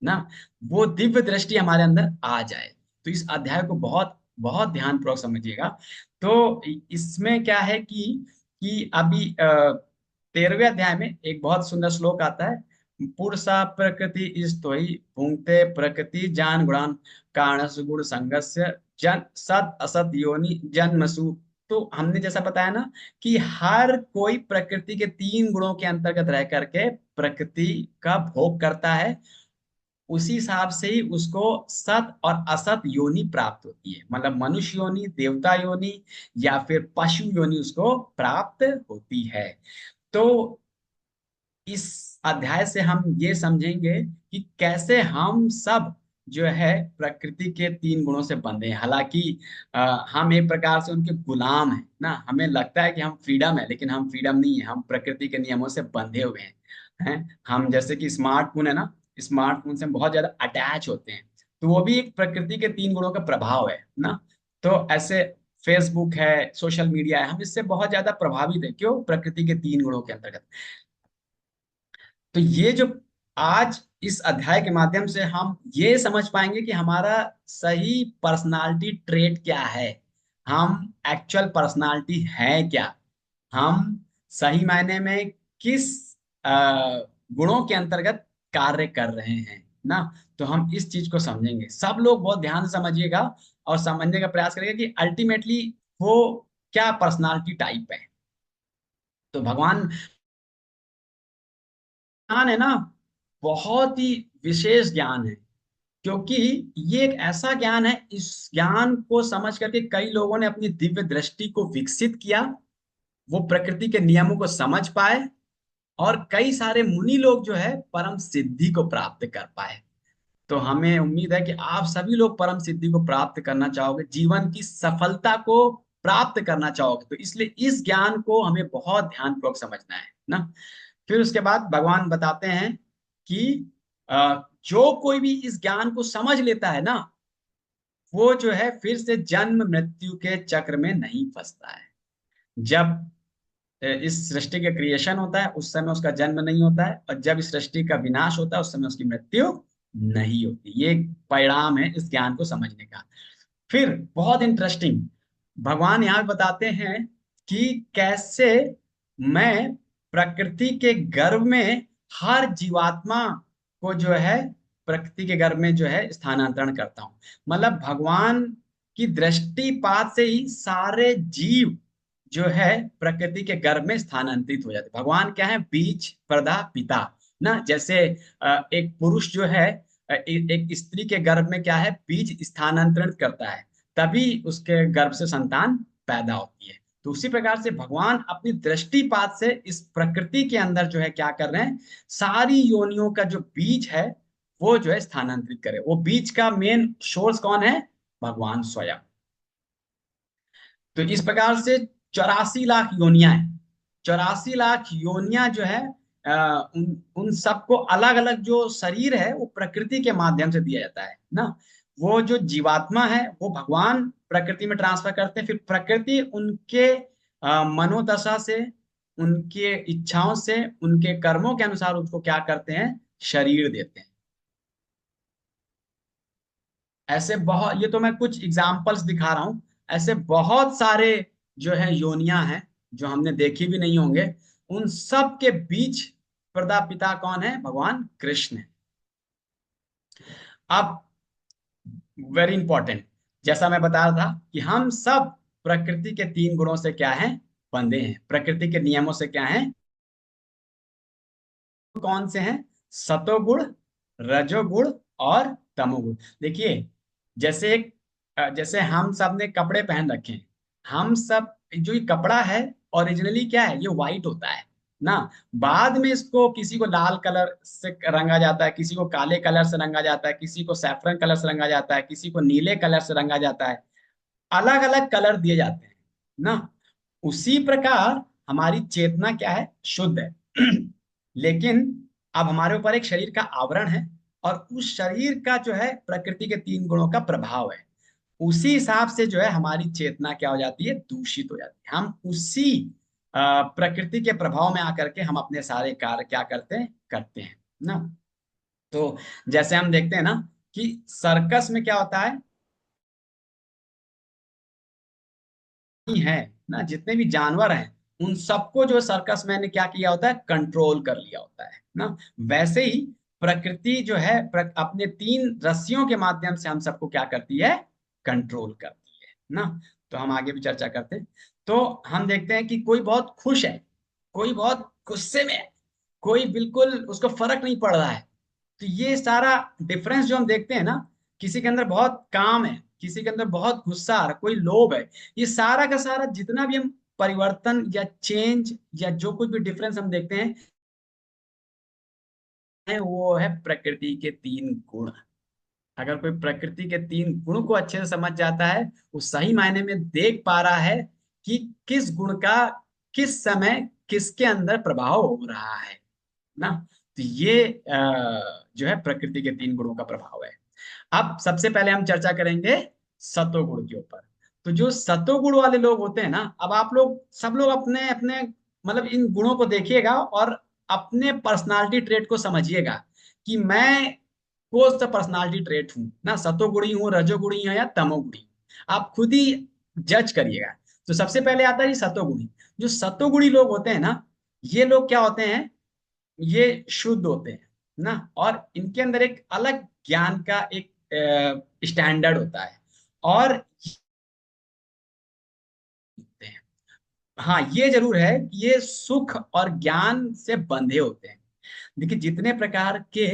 ना, वो दिव्य दृष्टि हमारे अंदर आ जाए। तो इस अध्याय को बहुत बहुत ध्यानपूर्वक समझिएगा। तो इसमें क्या है कि अभी 13वें अध्याय में एक बहुत सुंदर श्लोक आता है। पुरुषा प्रकृति स्तोई भुंक्ते प्रकृति जान गुणान कारणस गुण संगस्य जन सद असत योनि जन्मसु। तो हमने जैसा बताया ना कि हर कोई प्रकृति के तीन गुणों के अंतर्गत रह करके प्रकृति का भोग करता है। उसी हिसाब से ही उसको सत और असत योनि प्राप्त होती है। मतलब मनुष्य योनि, देवता योनि या फिर पशु योनि उसको प्राप्त होती है। तो इस अध्याय से हम ये समझेंगे कि कैसे हम सब जो है प्रकृति के तीन गुणों से बंधे हैं। हालांकि हम एक प्रकार से उनके गुलाम हैं ना। हमें लगता है कि हम फ्रीडम है, लेकिन हम फ्रीडम नहीं है, हम प्रकृति के नियमों से बंधे हुए हैं। हम जैसे कि स्मार्टफोन है ना, स्मार्टफोन से हम बहुत ज्यादा अटैच होते हैं, तो वो भी एक प्रकृति के तीन गुणों का प्रभाव है ना। तो ऐसे फेसबुक है, सोशल मीडिया है, हम इससे बहुत ज्यादा प्रभावित है। क्यों? प्रकृति के तीन गुणों के अंतर्गत। तो ये जो आज इस अध्याय के माध्यम से हम ये समझ पाएंगे कि हमारा सही पर्सनालिटी ट्रेट क्या है, हम एक्चुअल पर्सनालिटी है क्या, हम सही मायने में किस अ, गुणों के अंतर्गत कार्य कर रहे हैं ना। तो हम इस चीज को समझेंगे। सब लोग बहुत ध्यान से समझिएगा और समझने का प्रयास करेंगे कि अल्टीमेटली वो क्या पर्सनालिटी टाइप है। तो भगवान ज्ञान है ना, बहुत ही विशेष ज्ञान है, क्योंकि ये एक ऐसा ज्ञान है, इस ज्ञान को समझ करके कई लोगों ने अपनी दिव्य दृष्टि को विकसित किया, वो प्रकृति के नियमों को समझ पाए, और कई सारे मुनि लोग जो है परम सिद्धि को प्राप्त कर पाए। तो हमें उम्मीद है कि आप सभी लोग परम सिद्धि को प्राप्त करना चाहोगे, जीवन की सफलता को प्राप्त करना चाहोगे। तो इसलिए इस ज्ञान को हमें बहुत ध्यानपूर्वक समझना है ना। फिर उसके बाद भगवान बताते हैं कि जो कोई भी इस ज्ञान को समझ लेता है ना, वो जो है फिर से जन्म मृत्यु के चक्र में नहीं फंसता है। जब इस सृष्टि का क्रिएशन होता है उस समय उसका जन्म नहीं होता है, और जब इस सृष्टि का विनाश होता है उस समय उसकी मृत्यु नहीं होती। ये एक परिणाम है इस ज्ञान को समझने का। फिर बहुत इंटरेस्टिंग भगवान यहाँ पे बताते हैं कि कैसे मैं प्रकृति के गर्भ में हर जीवात्मा को जो है प्रकृति के गर्भ में जो है स्थानांतरण करता हूँ। मतलब भगवान की दृष्टिपात से ही सारे जीव जो है प्रकृति के गर्भ में स्थानांतरित हो जाते। भगवान क्या है? बीज प्रदा पिता ना। जैसे एक पुरुष जो है एक स्त्री के गर्भ में क्या है? बीज स्थानांतरण करता है, तभी उसके गर्भ से संतान पैदा होती है। तो उसी प्रकार से भगवान अपनी दृष्टिपात से इस प्रकृति के अंदर जो है क्या कर रहे हैं? सारी योनियों का जो बीज है वो जो है स्थानांतरित करे। वो बीज का मेन सोर्स कौन है? भगवान स्वयं। तो इस प्रकार से 84 लाख योनियां हैं। 84 लाख योनियां जो है उन सबको अलग अलग जो शरीर है वो प्रकृति के माध्यम से दिया जाता है ना। वो जो जीवात्मा है वो भगवान प्रकृति में ट्रांसफर करते हैं, फिर प्रकृति उनके मनोदशा से, उनके इच्छाओं से, उनके कर्मों के अनुसार उसको क्या करते हैं? शरीर देते हैं। ऐसे बहुत, ये तो मैं कुछ एग्जाम्पल्स दिखा रहा हूं, ऐसे बहुत सारे जो है योनियां हैं जो हमने देखी भी नहीं होंगे। उन सब के बीच प्रदापिता कौन है? भगवान कृष्ण है। अब वेरी इंपॉर्टेंट, जैसा मैं बता रहा था कि हम सब प्रकृति के तीन गुणों से क्या है? बंधे हैं। प्रकृति के नियमों से क्या है? कौन से हैं? सतोगुण, रजोगुण और तमोगुण। देखिए, जैसे एक जैसे हम सब ने कपड़े पहन रखे हैं, हम सब जो ये कपड़ा है ओरिजिनली क्या है, ये व्हाइट होता है ना। बाद में इसको किसी को लाल कलर से रंगा जाता है, किसी को काले कलर से रंगा जाता है, किसी को सैफरन कलर से रंगा जाता है, किसी को नीले कलर से रंगा जाता है। अलग अलग कलर दिए जाते हैं ना। उसी प्रकार हमारी चेतना क्या है, शुद्ध है। लेकिन अब हमारे ऊपर एक शरीर का आवरण है, और उस शरीर का जो है प्रकृति के तीन गुणों का प्रभाव है। उसी हिसाब से जो है हमारी चेतना क्या हो जाती है, दूषित हो जाती है। हम उसी प्रकृति के प्रभाव में आकर के हम अपने सारे कार्य क्या करते हैं ना। तो जैसे हम देखते हैं ना कि सर्कस में क्या होता है ना, जितने भी जानवर हैं उन सबको जो सर्कस मैन ने क्या किया होता है, कंट्रोल कर लिया होता है ना। वैसे ही प्रकृति जो है अपने तीन रस्सियों के माध्यम से हम सबको क्या करती है, कंट्रोल करती है ना। तो हम आगे भी चर्चा करते हैं। तो हम देखते हैं कि कोई बहुत खुश है, कोई बहुत गुस्से में है, कोई बिल्कुल उसको फर्क नहीं पड़ रहा है। तो ये सारा डिफरेंस जो हम देखते हैं ना, किसी के अंदर बहुत काम है, किसी के अंदर बहुत गुस्सा आ रहा है, कोई लोभ है, ये सारा का सारा जितना भी हम परिवर्तन या चेंज या जो कुछ भी डिफरेंस हम देखते हैं वो है प्रकृति के तीन गुण। अगर कोई प्रकृति के तीन गुण को अच्छे से समझ जाता है, वो सही मायने में देख पा रहा है कि किस गुण का किस समय किसके अंदर प्रभाव हो रहा है ना। तो ये जो है प्रकृति के तीन गुणों का प्रभाव है। अब सबसे पहले हम चर्चा करेंगे सतोगुण के ऊपर। तो जो सतोगुण वाले लोग होते हैं ना, अब आप लोग सब लोग अपने अपने मतलब इन गुणों को देखिएगा और अपने पर्सनालिटी ट्रेट को समझिएगा कि मैं कौन सा पर्सनालिटी ट्रेट हूं ना, सतोगुणी हूँ, रजोगुणी हूँ या तमोगुणी हूँ। आप खुद ही जज करिएगा। तो सबसे पहले आता है ये सतोगुणी। जो सतोगुणी लोग होते हैं ना, ये लोग क्या होते हैं, ये शुद्ध होते हैं ना, और इनके अंदर एक अलग ज्ञान का एक स्टैंडर्ड होता है। और हाँ, ये जरूर है कि ये सुख और ज्ञान से बंधे होते हैं। देखिए जितने प्रकार के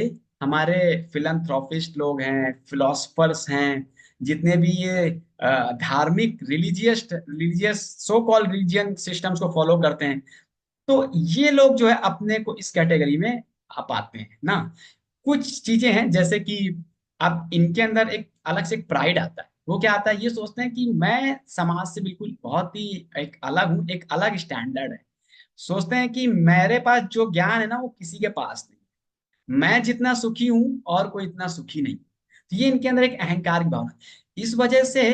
हमारे फिलंथ्रोपिस्ट लोग हैं, फिलोसफर्स हैं, जितने भी ये धार्मिक religious religious so called religion systems को फॉलो करते हैं, तो ये लोग जो है अपने को इस कैटेगरी में आ पाते हैं ना। कुछ चीजें हैं जैसे कि अब इनके अंदर एक अलग से एक प्राइड आता है। वो क्या आता है, ये सोचते हैं कि मैं समाज से बिल्कुल बहुत ही एक अलग हूँ, एक अलग स्टैंडर्ड है। सोचते हैं कि मेरे पास जो ज्ञान है ना वो किसी के पास नहीं, मैं जितना सुखी हूं और कोई इतना सुखी नहीं। तो ये इनके अंदर एक अहंकार की भावना है। इस वजह से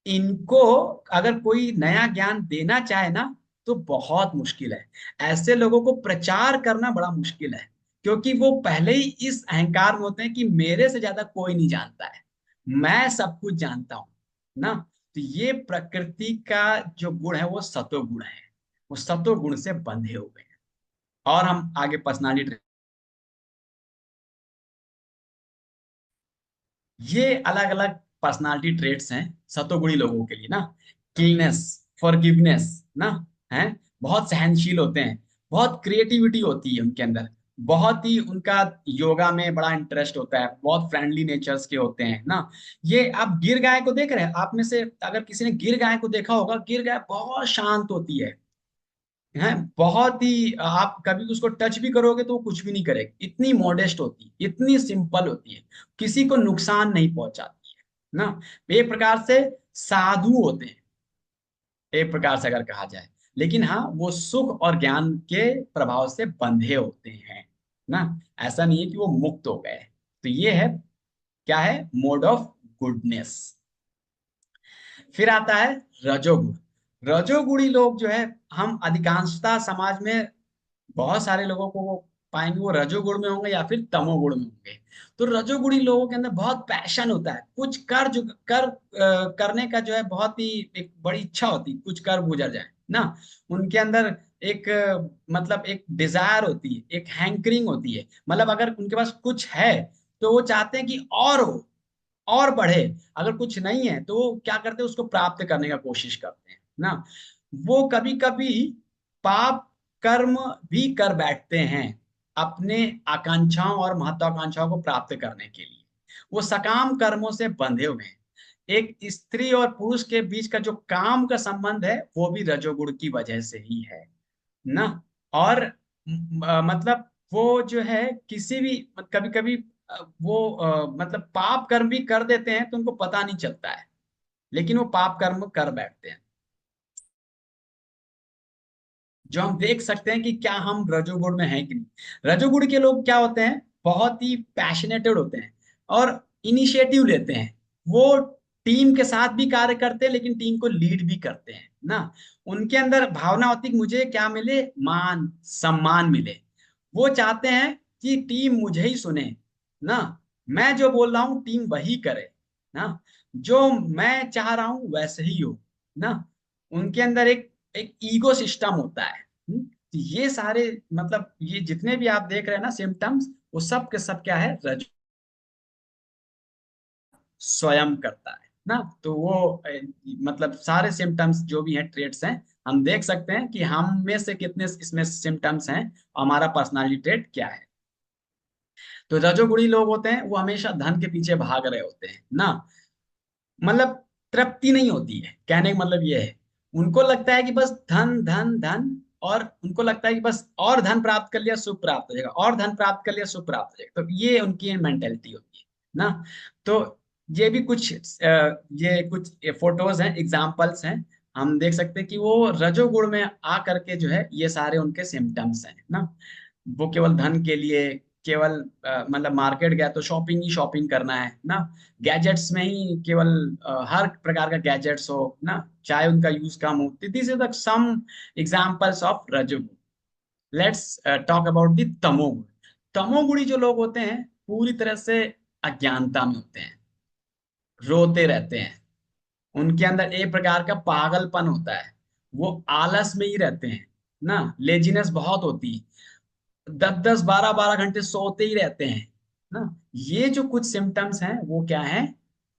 इनको अगर कोई नया ज्ञान देना चाहे ना, तो बहुत मुश्किल है। ऐसे लोगों को प्रचार करना बड़ा मुश्किल है, क्योंकि वो पहले ही इस अहंकार में होते हैं कि मेरे से ज्यादा कोई नहीं जानता है, मैं सब कुछ जानता हूं ना। तो ये प्रकृति का जो गुण है वो सतोगुण है, वो सतोगुण से बंधे हुए हैं। और हम आगे पर्सनालिटी, ये अलग अलग पर्सनालिटी ट्रेट्स हैं सतोगुणी लोगों के लिए ना। क्लीनेस, फॉरगिवनेस ना, है, बहुत सहनशील होते हैं, बहुत क्रिएटिविटी होती है उनके अंदर, बहुत ही उनका योगा में बड़ा इंटरेस्ट होता है, बहुत फ्रेंडली नेचर्स के होते हैं ना। ये आप गिर गाय को देख रहे हैं, आप में से अगर किसी ने गिर गाय को देखा होगा, गिर गाय बहुत शांत होती है, बहुत ही, आप कभी उसको टच भी करोगे तो वो कुछ भी नहीं करेगी, इतनी मॉडेस्ट होती है, इतनी सिंपल होती है, किसी को नुकसान नहीं पहुंचाती है ना। एक प्रकार से साधु होते हैं, एक प्रकार से अगर कहा जाए। लेकिन हाँ, वो सुख और ज्ञान के प्रभाव से बंधे होते हैं ना। ऐसा नहीं है कि वो मुक्त हो गए। तो ये है, क्या है, मोड ऑफ गुडनेस। फिर आता है रजोगुण। रजोगुणी लोग जो है, हम अधिकांशतः समाज में बहुत सारे लोगों को वो पाएंगे, वो रजोगुण में होंगे या फिर तमोगुण में होंगे। तो रजोगुणी लोगों के अंदर बहुत पैशन होता है, कुछ कर जो करने का जो है बहुत ही एक बड़ी इच्छा होती है, कुछ कर गुजर जाए ना। उनके अंदर एक मतलब एक डिजायर होती है, एक हैंकरिंग होती है। मतलब अगर उनके पास कुछ है तो वो चाहते हैं कि और हो, और बढ़े। अगर कुछ नहीं है तो वो क्या करते हैं, उसको प्राप्त करने का कोशिश करते हैं ना। वो कभी कभी पाप कर्म भी कर बैठते हैं अपने आकांक्षाओं और महत्वाकांक्षाओं को प्राप्त करने के लिए। वो सकाम कर्मों से बंधे हुए हैं। एक स्त्री और पुरुष के बीच का जो काम का संबंध है वो भी रजोगुण की वजह से ही है ना। और मतलब वो जो है किसी भी कभी कभी वो मतलब पाप कर्म भी कर देते हैं तो उनको पता नहीं चलता है, लेकिन वो पाप कर्म कर बैठते हैं। जो हम देख सकते हैं कि क्या हम रजोगुण में हैं कि नहीं। रजोगुण के लोग क्या होते हैं, बहुत ही पैशनेटेड होते हैं और इनिशिएटिव लेते हैं। वो टीम के साथ भी कार्य करते हैं लेकिन टीम को लीड भी करते हैं ना। उनके अंदर भावना होती है कि मुझे क्या मिले, मान सम्मान मिले। वो चाहते हैं कि टीम मुझे ही सुने ना, मैं जो बोल रहा हूँ टीम वही करे ना, जो मैं चाह रहा हूं वैसे ही हो ना। उनके अंदर एक एक ईगो सिस्टम होता है। तो ये सारे मतलब ये जितने भी आप देख रहे हैं ना सिम्टम्स, वो सब के सब क्या है, रज स्वयं करता है ना। तो वो मतलब सारे सिम्टम्स जो भी हैं, ट्रेट्स हैं, हम देख सकते हैं कि हम में से कितने इसमें सिम्टम्स हैं और हमारा पर्सनालिटी ट्रेट क्या है। तो रजोगुणी लोग होते हैं वो हमेशा धन के पीछे भाग रहे होते हैं ना। मतलब तृप्ति नहीं होती है, कहने का मतलब ये है। उनको लगता है कि बस धन धन धन, और उनको लगता है कि बस और धन प्राप्त कर लिया सुख प्राप्त हो जाएगा, और धन प्राप्त कर लिया सुख प्राप्त हो जाएगा। तो ये उनकी मेंटेलिटी होती है ना। तो ये भी कुछ ये कुछ फोटोज हैं, एग्जाम्पल्स हैं। हम देख सकते हैं कि वो रजोगुण में आ करके जो है ये सारे उनके सिम्टम्स हैं ना। वो केवल धन के लिए, केवल मतलब मार्केट गया तो शॉपिंग ही शॉपिंग करना है ना। गैजेट्स में ही केवल हर प्रकार का गैजेट्स हो ना, चाहे उनका यूज कम हो। This is the some examples of रजोगुण। लेट्स टॉक अबाउट द तमोगुण। तमोगुणी जो लोग होते हैं पूरी तरह से अज्ञानता में होते हैं, रोते रहते हैं। उनके अंदर एक प्रकार का पागलपन होता है। वो आलस में ही रहते हैं ना, लेजीनेस बहुत होती है। 10 10 12 12 घंटे सोते ही रहते हैं ना। ये जो कुछ सिम्टम्स हैं वो क्या है,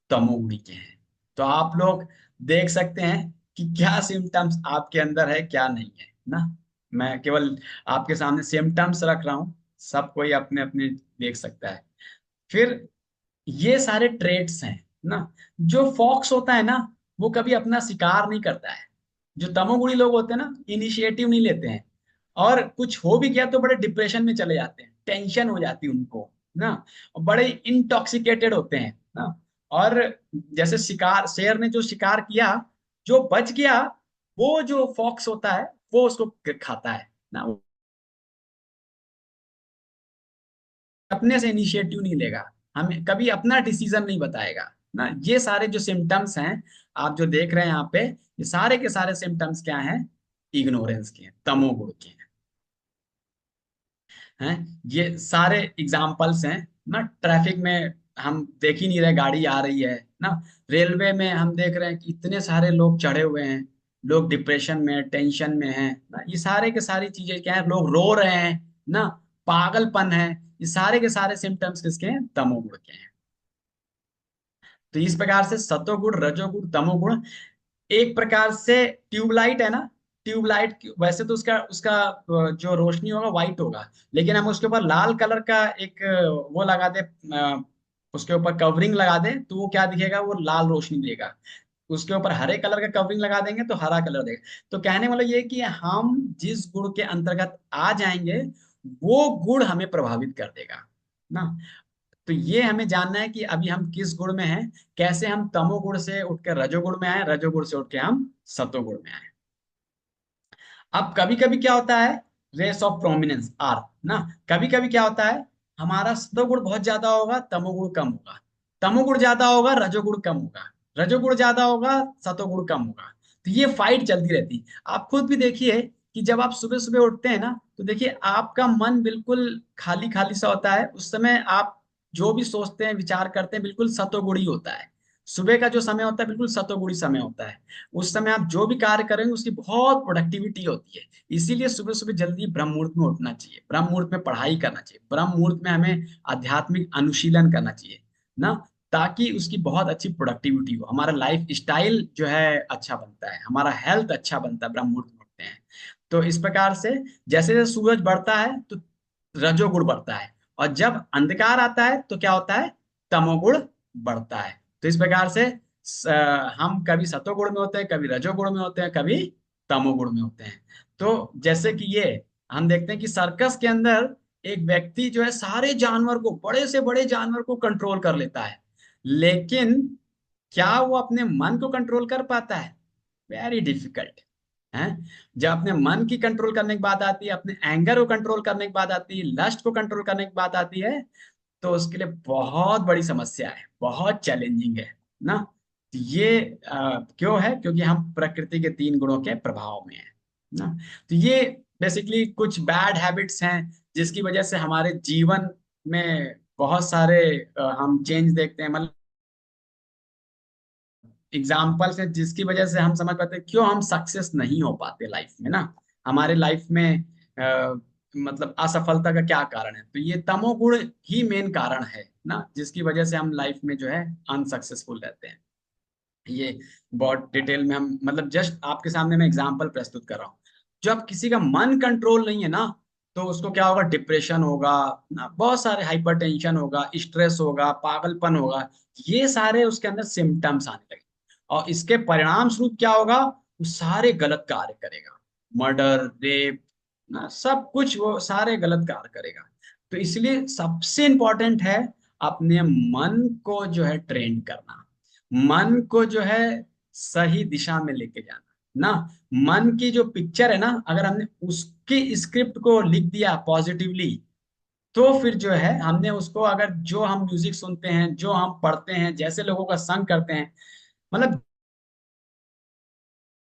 तमोगुणी के हैं। तो आप लोग देख सकते हैं कि क्या सिम्टम्स आपके अंदर है क्या नहीं है ना। मैं केवल आपके सामने सिम्टम्स रख रहा हूं, सब कोई अपने अपने देख सकता है। फिर ये सारे ट्रेट्स हैं ना। जो फॉक्स होता है ना, वो कभी अपना शिकार नहीं करता है। जो तमोगुणी लोग होते हैं ना, इनिशिएटिव नहीं लेते हैं, और कुछ हो भी गया तो बड़े डिप्रेशन में चले जाते हैं, टेंशन हो जाती है उनको ना, और बड़े इंटॉक्सिकेटेड होते हैं ना। और जैसे शिकार, शेर ने जो शिकार किया, जो बच गया, वो जो फॉक्स होता है वो उसको खाता है ना। वो अपने से इनिशिएटिव नहीं लेगा, हमें कभी अपना डिसीजन नहीं बताएगा ना। ये सारे जो सिम्टम्स हैं आप जो देख रहे हैं यहाँ पे, ये सारे के सारे सिम्टम्स क्या हैं, इग्नोरेंस के हैं, तमोगुण के हैं। ये सारे एग्जाम्पल्स हैं ना। ट्रैफिक में हम देख ही नहीं रहे, गाड़ी आ रही है ना। रेलवे में हम देख रहे हैं कि इतने सारे लोग चढ़े हुए हैं, लोग डिप्रेशन में, टेंशन में हैं ना। ये सारे के सारी चीजें क्या है, लोग रो रहे हैं ना, पागलपन है। ये सारे के सारे सिम्टम्स किसके हैं, तमोगुण के हैं। तो इस प्रकार से सतोगुण, रजोगुण, तमोगुण एक प्रकार से ट्यूबलाइट है ना। ट्यूबलाइट वैसे तो उसका उसका जो रोशनी होगा व्हाइट होगा, लेकिन हम उसके ऊपर लाल कलर का एक वो लगा दे, उसके ऊपर कवरिंग लगा दे तो वो क्या दिखेगा, वो लाल रोशनी देगा। उसके ऊपर हरे कलर का कवरिंग लगा देंगे तो हरा कलर देगा। तो कहने वाला ये है कि हम जिस गुण के अंतर्गत आ जाएंगे वो गुण हमें प्रभावित कर देगा ना। तो ये हमें जानना है कि अभी हम किस गुण में हैं, कैसे हम तमोगुण से उठकर रजोगुण में आए, रजोगुण से उठ के हम सतोगुण में आए। अब कभी कभी क्या होता है, रेस ऑफ प्रोमिनेंस आर ना। कभी कभी क्या होता है, हमारा सतोगुण बहुत ज्यादा होगा, तमोगुण कम होगा। तमोगुण ज्यादा होगा, रजोगुण कम होगा। रजोगुण ज्यादा होगा, सतोगुण कम होगा। तो ये फाइट चलती रहती है। आप खुद भी देखिए कि जब आप सुबह सुबह उठते हैं ना, तो देखिए आपका मन बिल्कुल खाली खाली सा होता है। उस समय आप जो भी सोचते हैं, विचार करते हैं, बिल्कुल सतोगुणी होता है। सुबह का जो समय होता है बिल्कुल सतोगुणी समय होता है। उस समय आप जो भी कार्य करेंगे उसकी बहुत प्रोडक्टिविटी होती है। इसीलिए सुबह सुबह जल्दी ब्रह्म मुहूर्त में उठना चाहिए, ब्रह्म मुहूर्त में पढ़ाई करना चाहिए, ब्रह्म मुहूर्त में हमें आध्यात्मिक अनुशीलन करना चाहिए ना, ताकि उसकी बहुत अच्छी प्रोडक्टिविटी हो, हमारा लाइफ स्टाइल जो है अच्छा बनता है, हमारा हेल्थ अच्छा बनता है, ब्रह्म मुहूर्त में उठते हैं। तो इस प्रकार से जैसे जैसे सूरज बढ़ता है तो रजोगुण बढ़ता है, और जब अंधकार आता है तो क्या होता है, तमोगुण बढ़ता है। तो इस प्रकार से हम कभी सतोगुण में होते हैं, कभी रजोगुण में होते हैं, कभी तमोगुण में होते हैं। तो जैसे कि ये हम देखते हैं कि सर्कस के अंदर एक व्यक्ति जो है सारे जानवर को, बड़े से बड़े जानवर को कंट्रोल कर लेता है, लेकिन क्या वो अपने मन को कंट्रोल कर पाता है? वेरी डिफिकल्ट है। जब अपने मन की कंट्रोल करने की बात आती है, अपने एंगर को कंट्रोल करने की बात आती है, लस्ट को कंट्रोल करने की बात आती है, तो उसके लिए बहुत बड़ी समस्या है, बहुत चैलेंजिंग है ना। तो ये क्यों है? क्योंकि हम प्रकृति के तीन गुणों के प्रभाव में है ना। तो ये बेसिकली कुछ बैड हैबिट्स हैं जिसकी वजह से हमारे जीवन में बहुत सारे हम चेंज देखते हैं। मतलब एग्जाम्पल्स हैं जिसकी वजह से हम समझ पाते हैं क्यों हम सक्सेस नहीं हो पाते लाइफ में ना। हमारे लाइफ में मतलब असफलता का क्या कारण है? तो ये तमोगुण ही मेन कारण है ना, जिसकी वजह से हम लाइफ में जो है अनसक्सेसफुल रहते हैं। ये बहुत डिटेल में हम मतलब जस्ट आपके सामने मैं एग्जांपल प्रस्तुत कर रहा हूँ। जब किसी का मन कंट्रोल नहीं है ना, तो उसको क्या होगा? डिप्रेशन होगा ना, बहुत सारे हाइपरटेंशन होगा, स्ट्रेस होगा, पागलपन होगा। ये सारे उसके अंदर सिम्टम्स आने लगे, और इसके परिणाम स्वरूप क्या होगा? वो सारे गलत कार्य करेगा, मर्डर, रेप ना, सब कुछ वो सारे गलत कार्य करेगा। तो इसलिए सबसे इंपॉर्टेंट है अपने मन को जो है ट्रेन करना, मन को जो है सही दिशा में लेके जाना ना। मन की जो पिक्चर है ना, अगर हमने उसकी स्क्रिप्ट को लिख दिया पॉजिटिवली, तो फिर जो है हमने उसको, अगर जो हम म्यूजिक सुनते हैं, जो हम पढ़ते हैं, जैसे लोगों का संग करते हैं, मतलब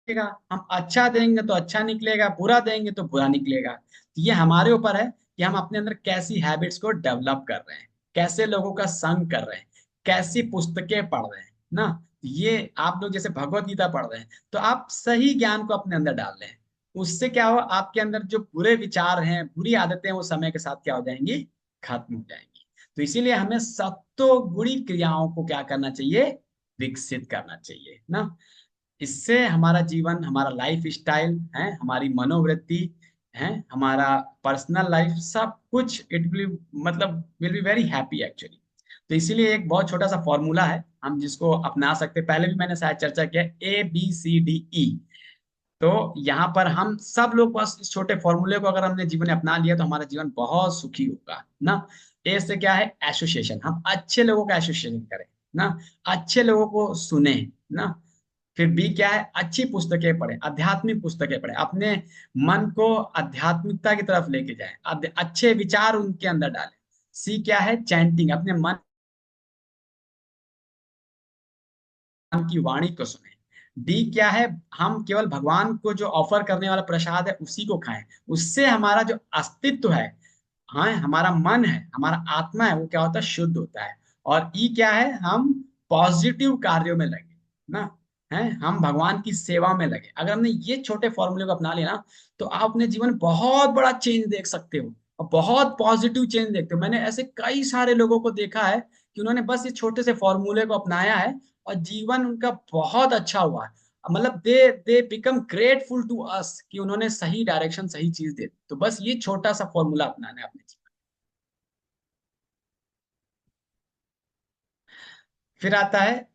निकलेगा। हम अच्छा देंगे तो अच्छा निकलेगा, बुरा देंगे तो बुरा निकलेगा। तो ये हमारे ऊपर है कि हम अपने अंदर कैसी हैबिट्स को डेवलप कर रहे हैं, कैसे लोगों का संग कर रहे हैं, कैसी पुस्तकें पढ़ रहे हैं ना। ये आप लोग जैसे भगवत गीता पढ़ रहे हैं, तो आप सही ज्ञान को अपने अंदर डाल रहे हैं। उससे क्या हो, आपके अंदर जो बुरे विचार हैं, बुरी आदतें हैं, वो समय के साथ क्या हो जाएंगी? खत्म हो जाएंगी। तो इसीलिए हमें सत्वगुणी क्रियाओं को क्या करना चाहिए? विकसित करना चाहिए ना। इससे हमारा जीवन, हमारा लाइफ स्टाइल है, हमारी मनोवृत्ति है, हमारा पर्सनल लाइफ, सब कुछ इट विल मतलब will be very happy actually. तो इसीलिए एक बहुत छोटा सा फॉर्मूला है हम जिसको अपना सकते हैं, पहले भी मैंने शायद चर्चा किया, ABCDE। तो यहाँ पर हम सब लोग बस इस छोटे फॉर्मूले को अगर हमने जीवन में अपना लिया तो हमारा जीवन बहुत सुखी होगा ना। ए से क्या है? एसोसिएशन, हम अच्छे लोगों का एसोसिएशन करें ना, अच्छे लोगों को सुने ना। फिर बी क्या है? अच्छी पुस्तकें पढ़ें, आध्यात्मिक पुस्तकें पढ़ें, अपने मन को आध्यात्मिकता की तरफ लेके जाएं, अच्छे विचार उनके अंदर डालें। सी क्या है? चैंटिंग, अपने मन की वाणी को सुने। डी क्या है? हम केवल भगवान को जो ऑफर करने वाला प्रसाद है उसी को खाएं, उससे हमारा जो अस्तित्व है, हाँ, हमारा मन है, हमारा आत्मा है, वो क्या होता है? शुद्ध होता है। और ई क्या है? हम पॉजिटिव कार्यों में लगे ना, है, हम भगवान की सेवा में लगे। अगर हमने ये छोटे फॉर्मूले को अपना लिया ना, तो आप अपने जीवन में बहुत बड़ा चेंज देख सकते हो, और बहुत पॉजिटिव चेंज देखते हो। मैंने ऐसे कई सारे लोगों को देखा है कि उन्होंने बस इस छोटे से फॉर्मूले को अपनाया है और जीवन उनका बहुत अच्छा हुआ है। मतलब they become grateful to us कि उन्होंने सही डायरेक्शन, सही चीज दे दी। तो बस ये छोटा सा फॉर्मूला अपनाना है अपने जीवन। फिर आता है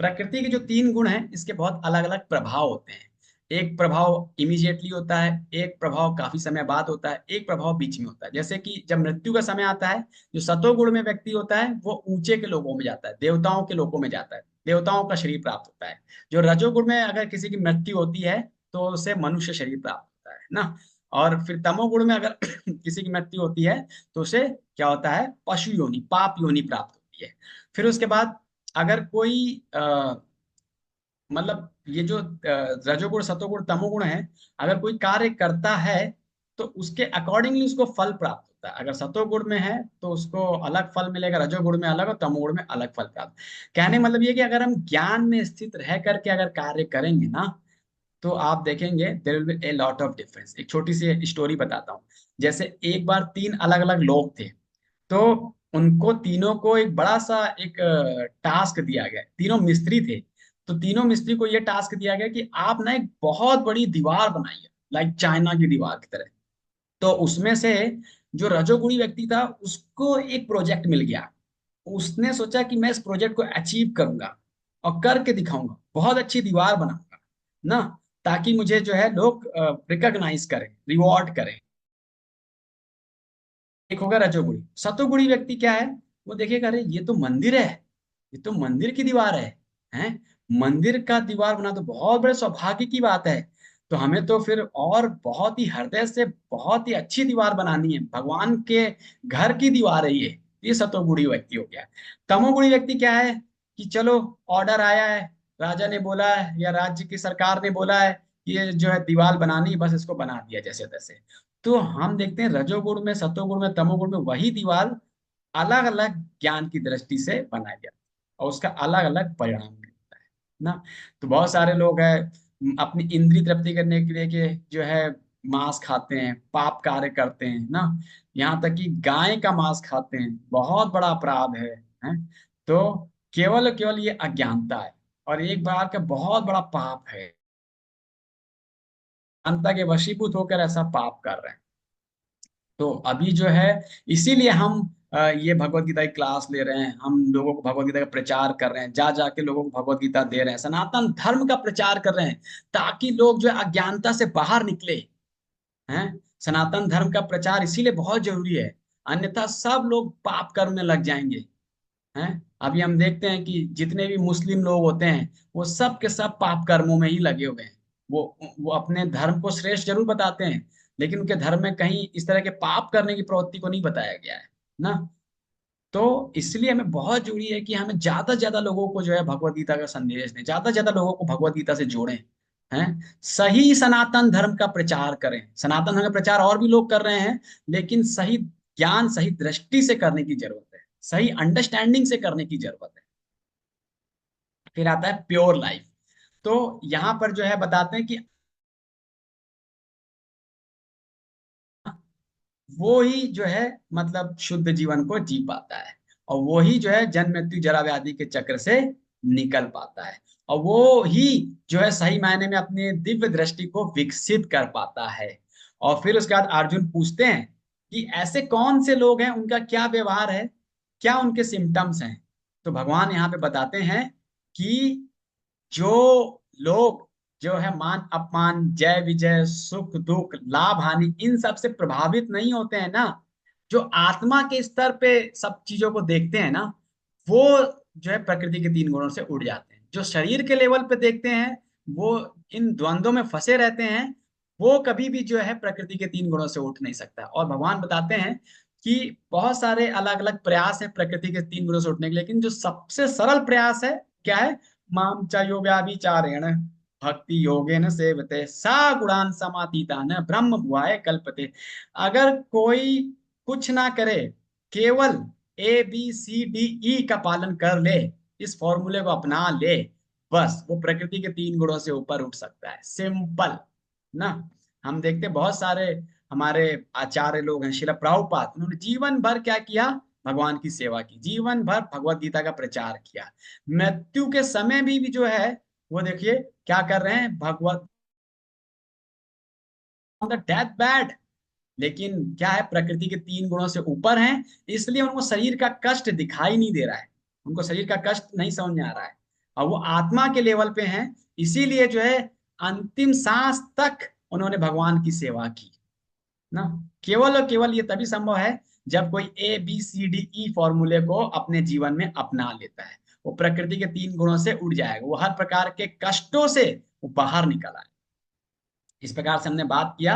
प्रकृति के जो तीन गुण हैं, इसके बहुत अलग अलग प्रभाव होते हैं। एक प्रभाव इमीडिएटली होता है, एक प्रभाव काफी समय बाद होता है, एक प्रभाव बीच में होता है। जैसे कि जब मृत्यु का समय आता है, जो सतोगुण में व्यक्ति होता है वो ऊंचे के लोगों में जाता है, देवताओं के लोगों में जाता है, देवताओं का शरीर प्राप्त होता है। जो रजोगुण में अगर किसी की मृत्यु होती है तो उसे मनुष्य शरीर प्राप्त होता है ना। और फिर तमोगुण में अगर किसी की मृत्यु होती है तो उसे क्या होता है? पशु योनि, पाप योनि प्राप्त होती है। फिर उसके बाद अगर कोई मतलब ये जो रजोगुण, सतोगुण, तमोगुण है, अगर कोई कार्य करता है तो उसके अकॉर्डिंगली उसको फल प्राप्त होता है। अगर सतोगुण में है तो उसको अलग फल मिलेगा, रजोगुण में अलग और तमोगुण में अलग फल प्राप्त। कहने का मतलब ये कि अगर हम ज्ञान में स्थित रह करके अगर कार्य करेंगे ना, तो आप देखेंगे there will be a lot of difference. एक छोटी सी स्टोरी बताता हूँ। जैसे एक बार तीन अलग अलग लोग थे, तो उनको तीनों को एक बड़ा सा एक टास्क दिया गया। तीनों मिस्त्री थे, तो तीनों मिस्त्री को ये टास्क दिया गया कि आप ना एक बहुत बड़ी दीवार बनाइए, लाइक चाइना की दीवार की तरह। तो उसमें से जो रजोगुणी व्यक्ति था उसको एक प्रोजेक्ट मिल गया। उसने सोचा कि मैं इस प्रोजेक्ट को अचीव करूंगा। और करके दिखाऊंगा, बहुत अच्छी दीवार बनाऊंगा ना, ताकि मुझे जो है लोग रिकॉग्नाइज करें, रिवॉर्ड करें। एक होगा रजोगुणी। सतोगुणी व्यक्ति क्या है, वो देखेगा अरे ये तो मंदिर है, ये तो मंदिर की दीवार है, मंदिर का दीवार बना तो बहुत बड़े सौभाग्य की बात है। तो हमें तो फिर और बहुत ही हृदय से बहुत ही अच्छी दीवार बनानी है, भगवान के घर की दीवार है ये सतोगुणी व्यक्ति हो गया। तमोगुणी व्यक्ति क्या है कि चलो ऑर्डर आया है, राजा ने बोला है या राज्य की सरकार ने बोला है कि ये जो है दीवार बनानी है, बस इसको बना दिया जैसे तैसे। तो हम देखते हैं रजोगुण में, सतोगुण में, तमोगुण में वही दीवार अलग अलग ज्ञान की दृष्टि से बनाया गया और उसका अलग अलग परिणाम मिलता है ना। तो बहुत सारे लोग हैं अपनी इंद्रिय तृप्ति करने के लिए कि जो है मांस खाते हैं, पाप कार्य करते हैं ना, यहाँ तक कि गाय का मांस खाते हैं, बहुत बड़ा अपराध है। तो केवल केवल ये अज्ञानता है और एक बार का बहुत बड़ा पाप है, अज्ञानता के वशीभूत होकर ऐसा पाप कर रहे हैं। तो अभी जो है इसीलिए हम ये भगवत गीता की क्लास ले रहे हैं, हम लोगों को भगवत गीता का प्रचार कर रहे हैं, जा जाके लोगों को भगवत गीता दे रहे हैं, सनातन धर्म का प्रचार कर रहे हैं, ताकि लोग जो है अज्ञानता से बाहर निकले हैं। सनातन धर्म का प्रचार इसीलिए बहुत जरूरी है, अन्यथा सब लोग पाप कर्म में लग जाएंगे हैं। अभी हम देखते हैं कि जितने भी मुस्लिम लोग होते हैं वो सब के सब पाप कर्मों में ही लगे हुए हैं। वो अपने धर्म को श्रेष्ठ जरूर बताते हैं, लेकिन उनके धर्म में कहीं इस तरह के पाप करने की प्रवृत्ति को नहीं बताया गया है ना। तो इसलिए हमें बहुत जरूरी है कि हमें ज्यादा से ज्यादा लोगों को जो है भगवत गीता का संदेश दें, ज्यादा से ज्यादा लोगों को भगवत गीता से जोड़ें हैं। सही सनातन धर्म का प्रचार करें, सनातन धर्म का प्रचार और भी लोग कर रहे हैं, लेकिन सही ज्ञान सही दृष्टि से करने की जरूरत है, सही अंडरस्टैंडिंग से करने की जरूरत है। फिर आता है प्योर लाइफ। तो यहाँ पर जो है बताते हैं कि वो ही जो है मतलब शुद्ध जीवन को जी पाता है, और वो ही जो है जन्म मृत्यु जरा व्याधि के चक्र से निकल पाता है, और वो ही जो है सही मायने में अपने दिव्य दृष्टि को विकसित कर पाता है। और फिर उसके बाद अर्जुन पूछते हैं कि ऐसे कौन से लोग हैं, उनका क्या व्यवहार है, क्या उनके सिम्टम्स हैं। तो भगवान यहाँ पे बताते हैं कि जो लोग जो है मान अपमान, जय विजय, सुख दुख, लाभ हानि, इन सब से प्रभावित नहीं होते हैं ना, जो आत्मा के स्तर पे सब चीजों को देखते हैं ना, वो जो है प्रकृति के तीन गुणों से उड़ जाते हैं। जो शरीर के लेवल पे देखते हैं, वो इन द्वंद्वों में फंसे रहते हैं, वो कभी भी जो है प्रकृति के तीन गुणों से उठ नहीं सकता। और भगवान बताते हैं कि बहुत सारे अलग अलग प्रयास है प्रकृति के तीन गुणों से उठने के, लेकिन जो सबसे सरल प्रयास है क्या है, माम च यो व्याभिचारेण भक्ति योगेन सेवते सा गुणान समातीता न ब्रह्म भुआय कल्पते। अगर कोई कुछ ना करे, केवल ABCDE का पालन कर ले, इस फॉर्मूले को अपना ले, बस वो प्रकृति के तीन गुणों से ऊपर उठ सकता है। सिंपल ना। हम देखते हैं बहुत सारे हमारे आचार्य लोग हैं, शिला प्रभुपाद, उन्होंने जीवन भर क्या किया, भगवान की सेवा की, जीवन भर भगवत गीता का प्रचार किया। मृत्यु के समय भी जो है वो देखिए क्या कर रहे हैं, भगवत डेथ बैड, लेकिन क्या है प्रकृति के तीन गुणों से ऊपर हैं, इसलिए उनको शरीर का कष्ट दिखाई नहीं दे रहा है, उनको शरीर का कष्ट नहीं समझ में आ रहा है, और वो आत्मा के लेवल पे हैं। इसीलिए जो है अंतिम सांस तक उन्होंने भगवान की सेवा की ना। केवल और केवल ये तभी संभव है जब कोई ABCDE फॉर्मूले को अपने जीवन में अपना लेता है, वो प्रकृति के तीन गुणों से उड़ जाएगा, वो हर प्रकार के कष्टों से वो बाहर निकल आए। इस प्रकार से हमने बात किया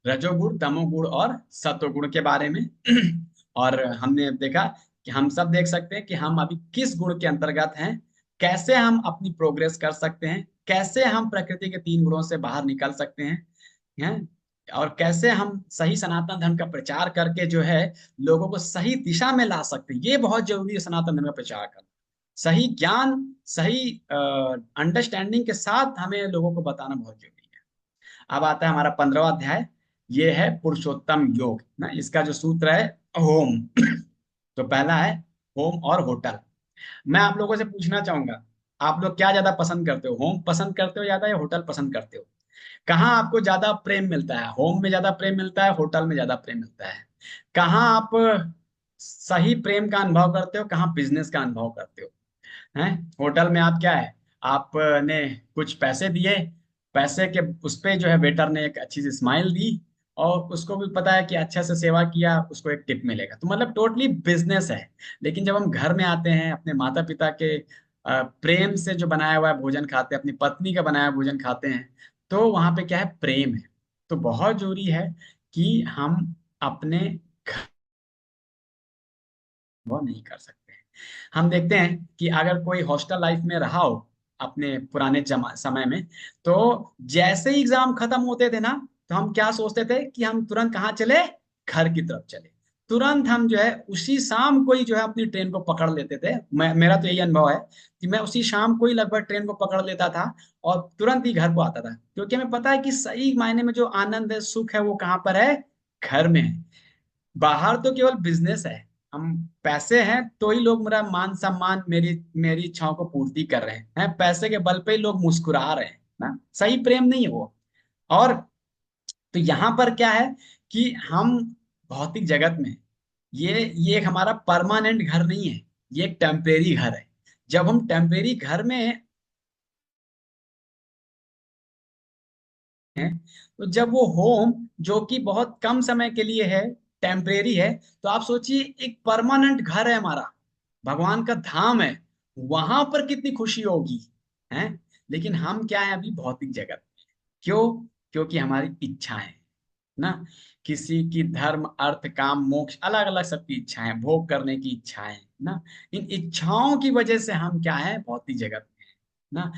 रजोगुण, तमोगुण और सतोगुण के बारे में। और हमने देखा कि हम सब देख सकते हैं कि हम अभी किस गुण के अंतर्गत हैं, कैसे हम अपनी प्रोग्रेस कर सकते हैं, कैसे हम प्रकृति के तीन गुणों से बाहर निकल सकते हैं, और कैसे हम सही सनातन धर्म का प्रचार करके जो है लोगों को सही दिशा में ला सकते हैं। ये बहुत जरूरी है सनातन धर्म का प्रचार करना, सही ज्ञान सही अंडरस्टैंडिंग के साथ हमें लोगों को बताना बहुत जरूरी है। अब आता है हमारा 15वां अध्याय, ये है पुरुषोत्तम योग ना। इसका जो सूत्र है होम। तो पहला है होम और होटल। मैं आप लोगों से पूछना चाहूंगा, आप लोग क्या ज्यादा पसंद करते हो, होम पसंद करते हो ज्यादा या होटल पसंद करते हो? कहाँ आपको ज्यादा प्रेम मिलता है, होम में ज्यादा प्रेम मिलता है, होटल में ज्यादा प्रेम मिलता है? कहाँ आप सही प्रेम का अनुभव करते हो, कहाँ बिजनेस का अनुभव करते हो? हैं। होटल में आप क्या है, आपने कुछ पैसे दिए, पैसे के उस पे जो है वेटर ने एक अच्छी सी स्माइल दी, और उसको भी पता है कि अच्छा से सेवा किया, उसको एक टिप मिलेगा, तो मतलब टोटली बिजनेस है। लेकिन जब हम घर में आते हैं, अपने माता पिता के प्रेम से जो बनाया हुआ है भोजन खाते हैं, अपनी पत्नी का बनाया हुआ भोजन खाते हैं, तो वहां पे क्या है, प्रेम है। तो बहुत जरूरी है कि हम अपने वो नहीं कर सकते हैं। हम देखते हैं कि अगर कोई हॉस्टल लाइफ में रहा हो अपने पुराने समय में, तो जैसे ही एग्जाम खत्म होते थे ना, तो हम क्या सोचते थे कि हम तुरंत कहाँ चले, घर की तरफ चले। तुरंत हम जो है उसी शाम को ही जो है अपनी ट्रेन को पकड़ लेते थे। मेरा तो यही अनुभव है कि मैं उसी शाम को ही लगभग ट्रेन को पकड़ लेता था और तुरंत ही घर को आता था, क्योंकि हमें पता है कि सही मायने में जो आनंद है, सुख है, वो कहाँ पर है, घर में है। बाहर तो केवल बिजनेस है, हम पैसे हैं तो ही लोग मेरा मान सम्मान, मेरी मेरी इच्छाओं को पूर्ति कर रहे हैं, पैसे के बल पे ही लोग मुस्कुरा रहे हैं ना, सही प्रेम नहीं है वो। और तो यहाँ पर क्या है कि हम भौतिक जगत में, ये एक हमारा परमानेंट घर नहीं है, ये एक टेम्परेरी घर है। जब हम टेम्परेरी घर में हैं, तो जब वो होम जो कि बहुत कम समय के लिए है, टेम्परेरी है, तो आप सोचिए एक परमानेंट घर है हमारा, भगवान का धाम है, वहां पर कितनी खुशी होगी, है। लेकिन हम क्या है अभी भौतिक जगत, क्यों? क्योंकि हमारी इच्छा है ना, किसी की धर्म अर्थ काम मोक्ष अलग अलग सबकी इच्छाएं, भोग करने की इच्छाएं ना, इन इच्छाओं की वजह से हम क्या है भौतिक जगत में हैं, ना।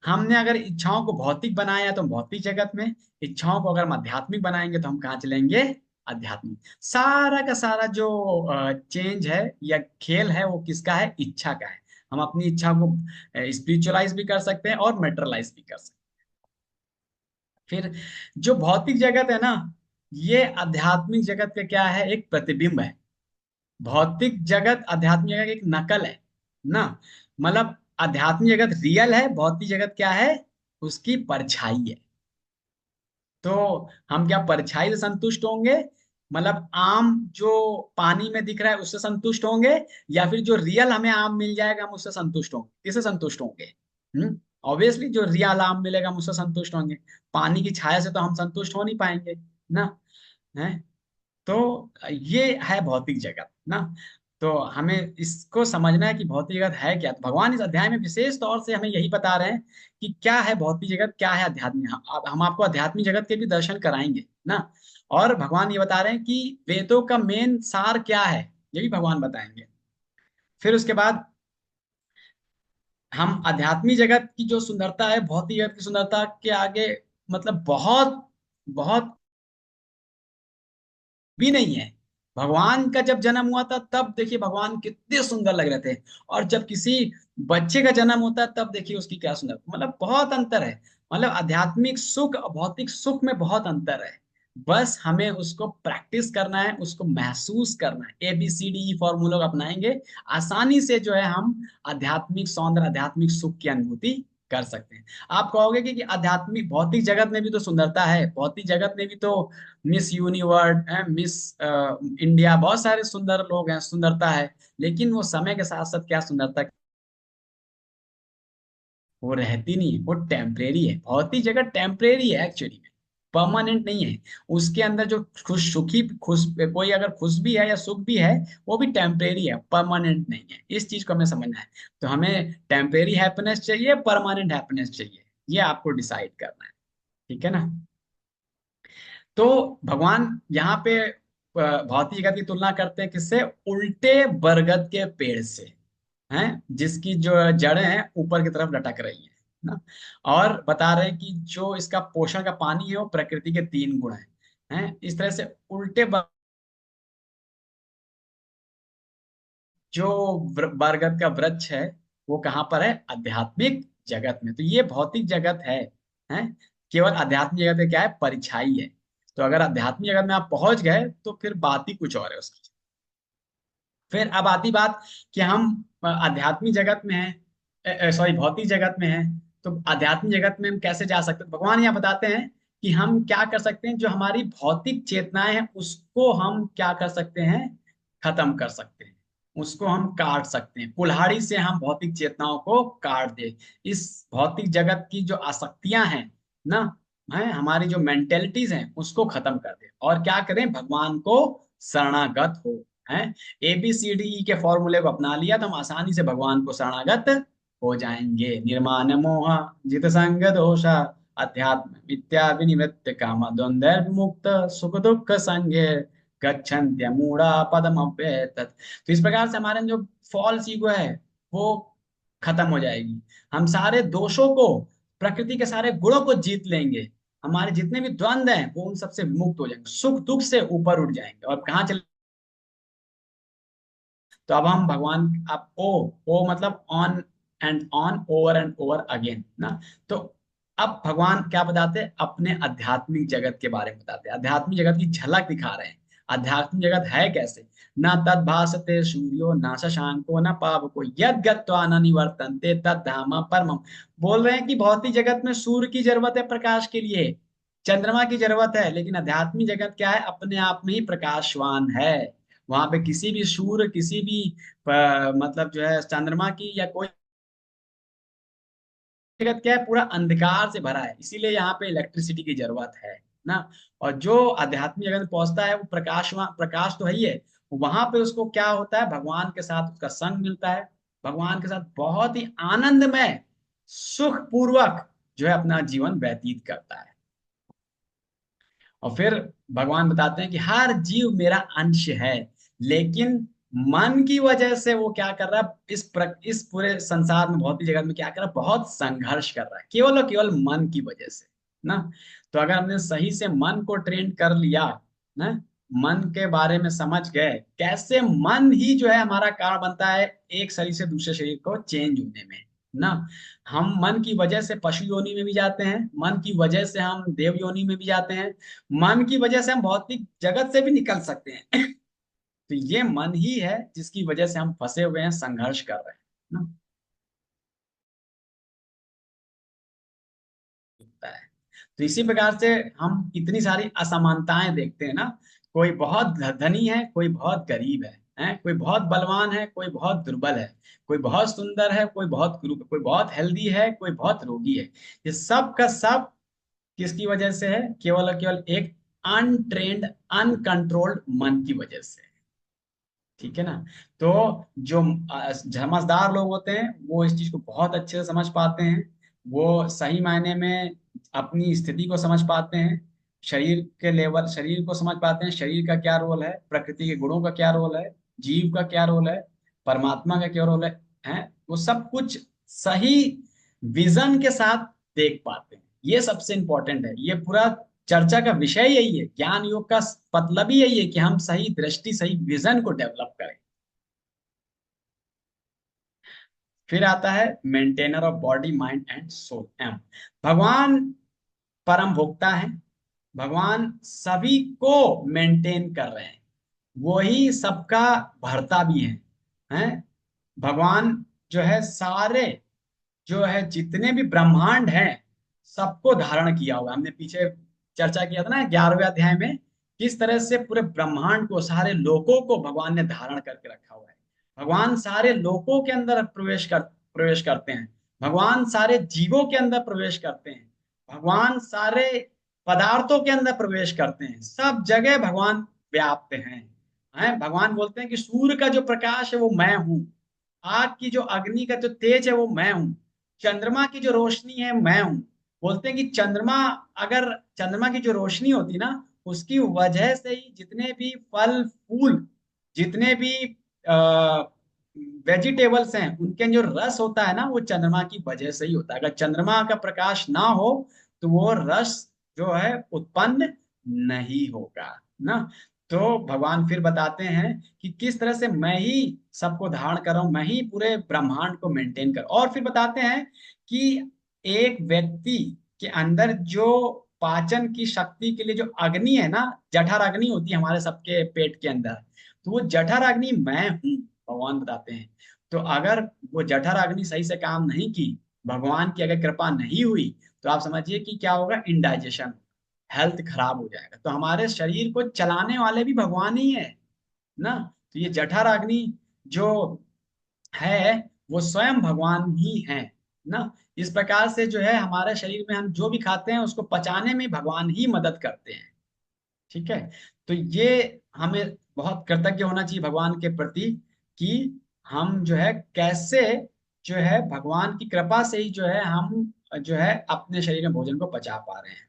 हमने अगर इच्छाओं को भौतिक बनाया तो हम भौतिक जगत में, इच्छाओं को अगर हम आध्यात्मिक बनाएंगे तो हम कहाँ चलेंगे, आध्यात्मिक। सारा का सारा जो चेंज है या खेल है वो किसका है, इच्छा का है। हम अपनी इच्छा को स्पिरिचुअलाइज भी कर सकते हैं और मेटेरियलाइज भी कर सकते हैं। फिर जो भौतिक जगत है ना, ये आध्यात्मिक जगत का क्या है, एक प्रतिबिंब है। भौतिक जगत आध्यात्मिक जगत की एक नकल है ना, मतलब आध्यात्मिक जगत रियल है, भौतिक जगत क्या है, उसकी परछाई है। तो हम क्या परछाई से संतुष्ट होंगे, मतलब आम जो पानी में दिख रहा है उससे संतुष्ट होंगे, या फिर जो रियल हमें आम मिल जाएगा हम उससे संतुष्ट होंगे, किससे संतुष्ट होंगे? ऑब्वियसली जो रियल आम मिलेगा हम उससे संतुष्ट होंगे। पानी की छाया से तो हम संतुष्ट हो नहीं पाएंगे ना, है। तो ये है भौतिक जगत ना। तो हमें इसको समझना है कि भौतिक जगत है क्या। तो भगवान इस अध्याय में विशेष तौर से हमें यही बता रहे हैं कि क्या है भौतिक जगत, क्या है आध्यात्मिक। हम आपको आध्यात्मिक जगत के भी दर्शन कराएंगे ना। और भगवान ये बता रहे हैं कि वेदों का मेन सार क्या है, ये भी भगवान बताएंगे। फिर उसके बाद हम आध्यात्मिक जगत की जो सुंदरता है भौतिक जगत की सुंदरता के आगे, मतलब बहुत बहुत भी नहीं है। भगवान का जब जन्म हुआ था तब देखिए भगवान कितने सुंदर लग रहे थे, और जब किसी बच्चे का जन्म होता है तब देखिए उसकी क्या सुंदर, मतलब बहुत अंतर है। मतलब आध्यात्मिक सुख और भौतिक सुख में बहुत अंतर है। बस हमें उसको प्रैक्टिस करना है, उसको महसूस करना है। ABCD फॉर्मूला अपनाएंगे, आसानी से जो है हम आध्यात्मिक सौंदर्य, आध्यात्मिक सुख की अनुभूति कर सकते हैं। आप कहोगे कि आध्यात्मिक भौतिक जगत में भी तो सुंदरता है, भौतिक जगत में भी तो मिस यूनिवर्स है, मिस इंडिया, बहुत सारे सुंदर लोग हैं, सुंदरता है। लेकिन वो समय के साथ साथ क्या सुंदरता, वो रहती नहीं है, वो टेम्परेरी है। भौतिक जगह टेम्परेरी है एक्चुअली में, परमानेंट नहीं है। उसके अंदर जो खुश सुखी खुश, कोई अगर खुश भी है या सुख भी है, वो भी टेम्परेरी है, परमानेंट नहीं है। इस चीज को हमें समझना है। तो हमें टेम्परेरी हैप्पीनेस चाहिए, परमानेंट हैप्पीनेस चाहिए, ये आपको डिसाइड करना है। ठीक है ना। तो भगवान यहाँ पे भौतिक जगत की तुलना करते हैं किससे, उल्टे बरगद के पेड़ से, हैं, जिसकी जो जड़ें हैं ऊपर की तरफ लटक रही हैं ना। और बता रहे हैं कि जो इसका पोषण का पानी है वो प्रकृति के 3 गुण हैं। इस तरह से उल्टे जो बरगद का वृक्ष है वो कहाँ पर है, आध्यात्मिक जगत में। तो ये भौतिक जगत है। केवल आध्यात्मिक जगत में क्या है, परिछाई है। तो अगर आध्यात्मिक जगत में आप पहुंच गए तो फिर बात ही कुछ और है उसकी। फिर अब आती बात कि हम आध्यात्मिक जगत में हैं, सॉरी भौतिक जगत में हैं, तो आध्यात्मिक जगत में हम कैसे जा सकते हैं। भगवान यहाँ बताते हैं कि हम क्या कर सकते हैं, जो हमारी भौतिक चेतनाएं हैं उसको हम क्या कर सकते हैं, खत्म कर सकते हैं। उसको हम काट सकते हैं, कुल्हाड़ी से हम भौतिक चेतनाओं को काट दे। इस भौतिक जगत की जो आसक्तियां हैं ना, है हमारी जो मेंटेलिटीज हैं, उसको खत्म कर दे और क्या करें, भगवान को शरणागत हो। है ABCDE के फॉर्मूले को अपना लिया तो हम आसानी से भगवान को शरणागत हो जाएंगे। निर्माण मोह जित संग दोषा अध्यात्म विद्या विनिवृत्त काम द्वंद्व मुक्त सुख दुख संगे गच्छन्त्य मूढ़ा पदम अव्येतत्। तो इस प्रकार से हमारे अंदर जो फॉल्स ईगो है वो खत्म हो जाएगी। हम सारे दोषों को, प्रकृति के सारे गुणों को जीत लेंगे। हमारे जितने भी द्वंद्व हैं वो उन सबसे मुक्त हो जाएंगे, सुख दुख से ऊपर उठ जाएंगे। और कहाँ चले, तो अब हम भगवान, अब ओ मतलब ऑन एंड ओवर अगेन ना। तो अब भगवान क्या बताते हैं, अपने आध्यात्मिक जगत के बारे में बताते हैं, आध्यात्मिक जगत की झलक दिखा रहे हैं। आध्यात्मिक जगत है कैसे, न तद भासते सूर्यो न शशांको न पावको यद गत्वा न निवर्तन्ते तद धाम परमम। बोल रहे हैं कि भौतिक जगत में सूर्य की जरूरत है प्रकाश के लिए, चंद्रमा की जरूरत है, लेकिन आध्यात्मिक जगत क्या है, अपने आप में ही प्रकाशवान है। वहां पे किसी भी सूर्य, किसी भी मतलब जो है चंद्रमा की या कोई जगत क्या है, पूरा अंधकार से भरा है, इसीलिए यहाँ पे इलेक्ट्रिसिटी की जरूरत है ना। और जो आध्यात्मिक जगत में पहुंचता है वो प्रकाश तो है ही है। वहां पे उसको क्या होता है, भगवान के साथ उसका संग मिलता है, भगवान के साथ बहुत ही आनंदमय सुख पूर्वक जो है अपना जीवन व्यतीत करता है। और फिर भगवान बताते हैं कि हर जीव मेरा अंश है, लेकिन मन की वजह से वो क्या कर रहा है, इस पूरे संसार में, भौतिक जगत में क्या कर रहा है, बहुत संघर्ष कर रहा है, केवल और केवल मन की वजह से ना। तो अगर हमने सही से मन को ट्रेन कर लिया ना, मन के बारे में समझ गए कैसे मन ही जो है हमारा कारण बनता है एक शरीर से दूसरे शरीर को चेंज होने में ना। हम मन की वजह से पशु योनि में भी जाते हैं, मन की वजह से हम देव योनि में भी जाते हैं, मन की वजह से हम भौतिक जगत से भी निकल सकते हैं। तो ये मन ही है जिसकी वजह से हम फंसे हुए हैं, संघर्ष कर रहे हैं ना। होता है। तो इसी प्रकार से हम इतनी सारी असमानताएं देखते हैं ना। कोई बहुत धनी है, कोई बहुत गरीब है, कोई बहुत बलवान है, कोई बहुत दुर्बल है, कोई बहुत सुंदर है, कोई बहुत क्रूर, कोई बहुत हेल्दी है, कोई बहुत रोगी है। ये सब का सब किसकी वजह से है, केवल और केवल एक अनट्रेंड, अनकंट्रोल्ड मन की वजह से। ठीक है ना। तो जो समझदार लोग होते हैं वो इस चीज को बहुत अच्छे से समझ पाते हैं, वो सही मायने में अपनी स्थिति को समझ पाते हैं, शरीर के लेवल, शरीर को समझ पाते हैं, शरीर का क्या रोल है, प्रकृति के गुणों का क्या रोल है, जीव का क्या रोल है, परमात्मा का क्या रोल है, वो सब कुछ सही विजन के साथ देख पाते हैं। ये सबसे इंपॉर्टेंट है, ये पूरा चर्चा का विषय यही है, ज्ञान योग का मतलब ही यही है कि हम सही दृष्टि, सही विजन को डेवलप करें। फिर आता है maintainer of body mind and soul, um. भगवान परम भोक्ता है, भगवान सभी को मेंटेन कर रहे हैं, वही सबका भरता भी है। भगवान जो है सारे, जो है जितने भी ब्रह्मांड हैं सबको धारण किया हुआ है। हमने पीछे चर्चा किया था ना 11वें अध्याय में, किस तरह से पूरे ब्रह्मांड को, सारे लोकों को भगवान ने धारण करके रखा हुआ है। भगवान सारे लोकों के अंदर प्रवेश करते हैं, भगवान सारे जीवों के अंदर प्रवेश करते हैं, भगवान सारे पदार्थों के अंदर प्रवेश करते हैं, सब जगह भगवान व्याप्त हैं। भगवान बोलते हैं कि सूर्य का जो प्रकाश है वो मैं हूँ, आग की जो अग्नि का जो तेज है वो मैं हूँ, चंद्रमा की जो रोशनी है मैं हूँ। बोलते हैं कि चंद्रमा, अगर चंद्रमा की जो रोशनी होती ना, उसकी वजह से ही जितने भी फल फूल, जितने भी वेजिटेबल्स हैं, उनके जो रस होता है ना, वो चंद्रमा की वजह से ही होता है। अगर चंद्रमा का प्रकाश ना हो तो वो रस जो है उत्पन्न नहीं होगा ना। तो भगवान फिर बताते हैं कि किस तरह से मैं ही सबको धारण कर रहा हूं, मैं ही पूरे ब्रह्मांड को मेंटेन कर, और फिर बताते हैं कि एक व्यक्ति के अंदर जो पाचन की शक्ति के लिए जो अग्नि है ना, जठर अग्नि होती है हमारे सबके पेट के अंदर, तो वो जठर अग्नि मैं हूँ, भगवान बताते हैं। तो अगर वो जठर अग्नि सही से काम नहीं की, भगवान की अगर कृपा नहीं हुई, तो आप समझिए कि क्या होगा, इंडाइजेशन, हेल्थ खराब हो जाएगा। तो हमारे शरीर को चलाने वाले भी भगवान ही है ना। तो ये जठर अग्नि जो है वो स्वयं भगवान ही है ना। इस प्रकार से जो है हमारे शरीर में हम जो भी खाते हैं उसको पचाने में भगवान ही मदद करते हैं। ठीक है। तो ये हमें बहुत कृतज्ञ होना चाहिए भगवान के प्रति कि हम जो है कैसे जो है भगवान की कृपा से ही जो है हम जो है अपने शरीर में भोजन को पचा पा रहे हैं।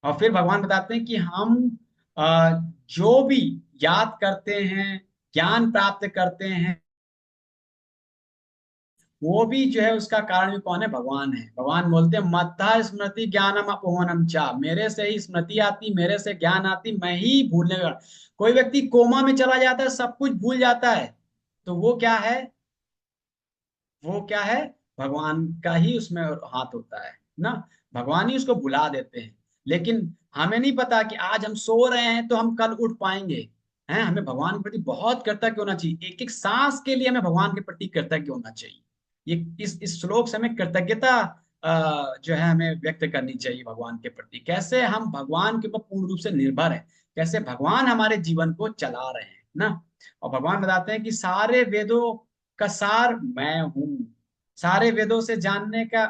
और फिर भगवान बताते हैं कि हम जो भी याद करते हैं, ज्ञान प्राप्त करते हैं, वो भी जो है उसका कारण भी कौन है? भगवान है। भगवान बोलते हैं मत्था स्मृति ज्ञानम अपोहनम चा, मेरे से ही स्मृति आती, मेरे से ज्ञान आती, मैं ही भूलने का। कोई व्यक्ति कोमा में चला जाता है, सब कुछ भूल जाता है, तो वो क्या है? वो क्या है? भगवान का ही उसमें हाथ होता है ना। भगवान ही उसको बुला देते हैं। लेकिन हमें नहीं पता कि आज हम सो रहे हैं तो हम कल उठ पाएंगे। हैं, हमें भगवान के प्रति बहुत कृतज्ञ होना चाहिए। एक एक सांस के लिए हमें भगवान के प्रति कृतज्ञ होना चाहिए। ये इस श्लोक से हमें कृतज्ञता जो है हमें व्यक्त करनी चाहिए भगवान के प्रति। कैसे हम भगवान के ऊपर पूर्ण रूप से निर्भर है, कैसे भगवान हमारे जीवन को चला रहे हैं ना। और भगवान बताते हैं कि सारे वेदों का सार मैं हूँ, सारे वेदों से जानने का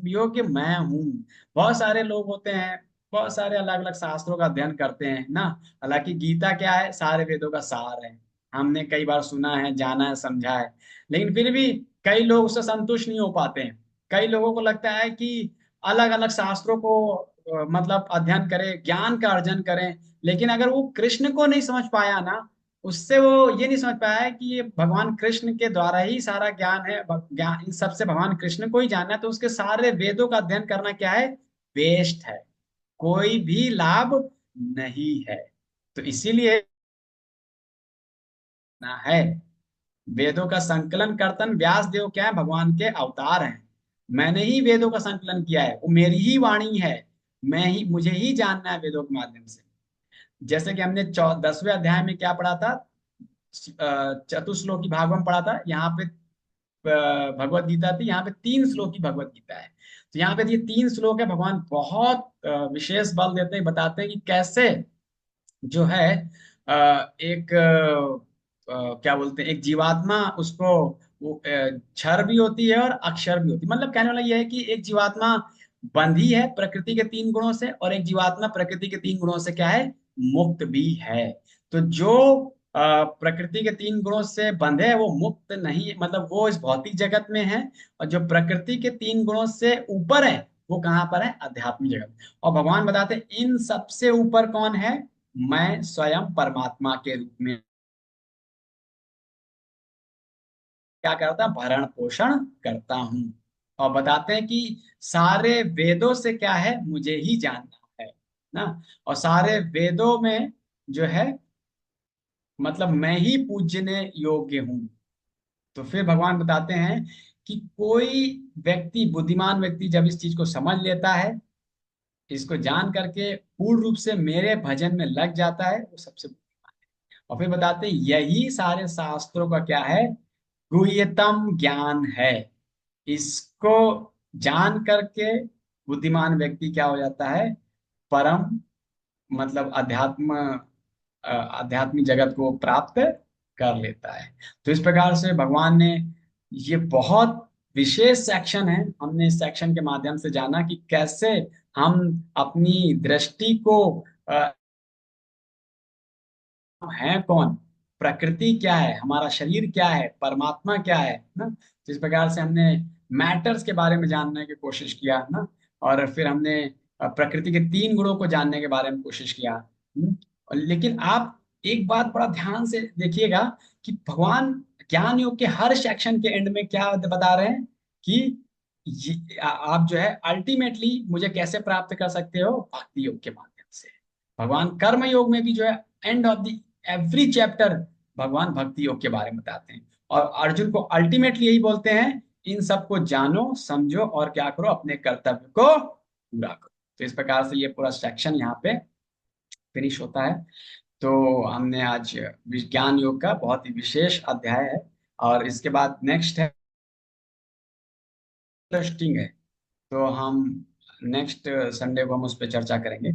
योग्य मैं हूँ। बहुत सारे लोग होते हैं, बहुत सारे अलग अलग शास्त्रों का अध्ययन करते हैं ना। हालांकि गीता क्या है? सारे वेदों का सार है। हमने कई बार सुना है, जाना है, समझा है, लेकिन फिर भी कई लोग उससे संतुष्ट नहीं हो पाते हैं। कई लोगों को लगता है कि अलग अलग शास्त्रों को मतलब अध्ययन करें, ज्ञान का अर्जन करें, लेकिन अगर वो कृष्ण को नहीं समझ पाया ना, उससे वो ये नहीं समझ पाया है कि ये भगवान कृष्ण के द्वारा ही सारा ज्ञान है, ज्ञान इन सबसे भगवान कृष्ण को ही जानना है, तो उसके सारे वेदों का अध्ययन करना क्या है? वेस्ट है, कोई भी लाभ नहीं है। तो इसीलिए ना है, वेदों का संकलन कर्तन व्यास देव क्या है? भगवान के अवतार हैं। मैंने ही वेदों का संकलन किया है, वो मेरी ही वाणी है। मैं ही, मुझे ही जानना है वेदों के माध्यम से। जैसे कि हमने 10वें अध्याय में क्या पढ़ा था? चतुश्लोकी भागवत पढ़ा था। यहाँ पे भगवत गीता थी, यहाँ पे 3 श्लोक की भगवत गीता है। तो यहाँ पे ये 3 श्लोक है, भगवान बहुत विशेष बल देते हैं, बताते हैं कि कैसे जो है एक क्या बोलते हैं, एक जीवात्मा उसको वो क्षर भी होती है और अक्षर भी होती है। मतलब कहने वाला ये है कि एक जीवात्मा बंधी है प्रकृति के 3 गुणों से, और एक जीवात्मा प्रकृति के 3 गुणों से क्या है? मुक्त भी है। तो जो प्रकृति के 3 गुणों से बंधे है वो मुक्त नहीं है, मतलब वो इस भौतिक जगत में है। और जो प्रकृति के 3 गुणों से ऊपर है वो कहाँ पर है? आध्यात्मिक जगत। और भगवान बताते हैं इन सबसे ऊपर कौन है? मैं स्वयं परमात्मा के रूप में क्या करता? भरण पोषण करता हूं। और बताते हैं कि सारे वेदों से क्या है? मुझे ही जानना है ना। और सारे वेदों में जो है मतलब मैं ही पूजने योग्य हूं। तो फिर भगवान बताते हैं कि कोई व्यक्ति, बुद्धिमान व्यक्ति जब इस चीज को समझ लेता है, इसको जान करके पूर्ण रूप से मेरे भजन में लग जाता है, वो सबसे बुद्धिमान है। और फिर बताते हैं यही सारे शास्त्रों का क्या है? गुह्यतम ज्ञान है। इसको जान करके बुद्धिमान व्यक्ति क्या हो जाता है? परम मतलब आध्यात्मिक जगत को प्राप्त कर लेता है। तो इस प्रकार से भगवान ने ये बहुत विशेष सेक्शन है, हमने इस सेक्शन के माध्यम से जाना कि कैसे हम अपनी दृष्टि को हम हैं कौन, प्रकृति क्या है, हमारा शरीर क्या है, परमात्मा क्या है ना। तो इस प्रकार से हमने मैटर्स के बारे में जानने की कोशिश किया ना। और फिर हमने प्रकृति के 3 गुणों को जानने के बारे में कोशिश किया। लेकिन आप एक बात बड़ा ध्यान से देखिएगा कि भगवान ज्ञान योग के हर सेक्शन के एंड में क्या बता रहे हैं कि आप जो है अल्टीमेटली मुझे कैसे प्राप्त कर सकते हो? भक्ति योग के माध्यम से। भगवान कर्म योग में भी जो है end of the every chapter भगवान भक्ति योग के बारे में बताते हैं। और अर्जुन को अल्टीमेटली यही बोलते हैं, इन सबको जानो, समझो और क्या करो? अपने कर्तव्य को पूरा करो। तो इस प्रकार से ये पूरा सेक्शन यहाँ पे फिनिश होता है। तो हमने आज विज्ञान योग का बहुत ही विशेष अध्याय है। और इसके बाद नेक्स्ट है इंटरेस्टिंग है, तो हम नेक्स्ट संडे को हम उस पर चर्चा करेंगे।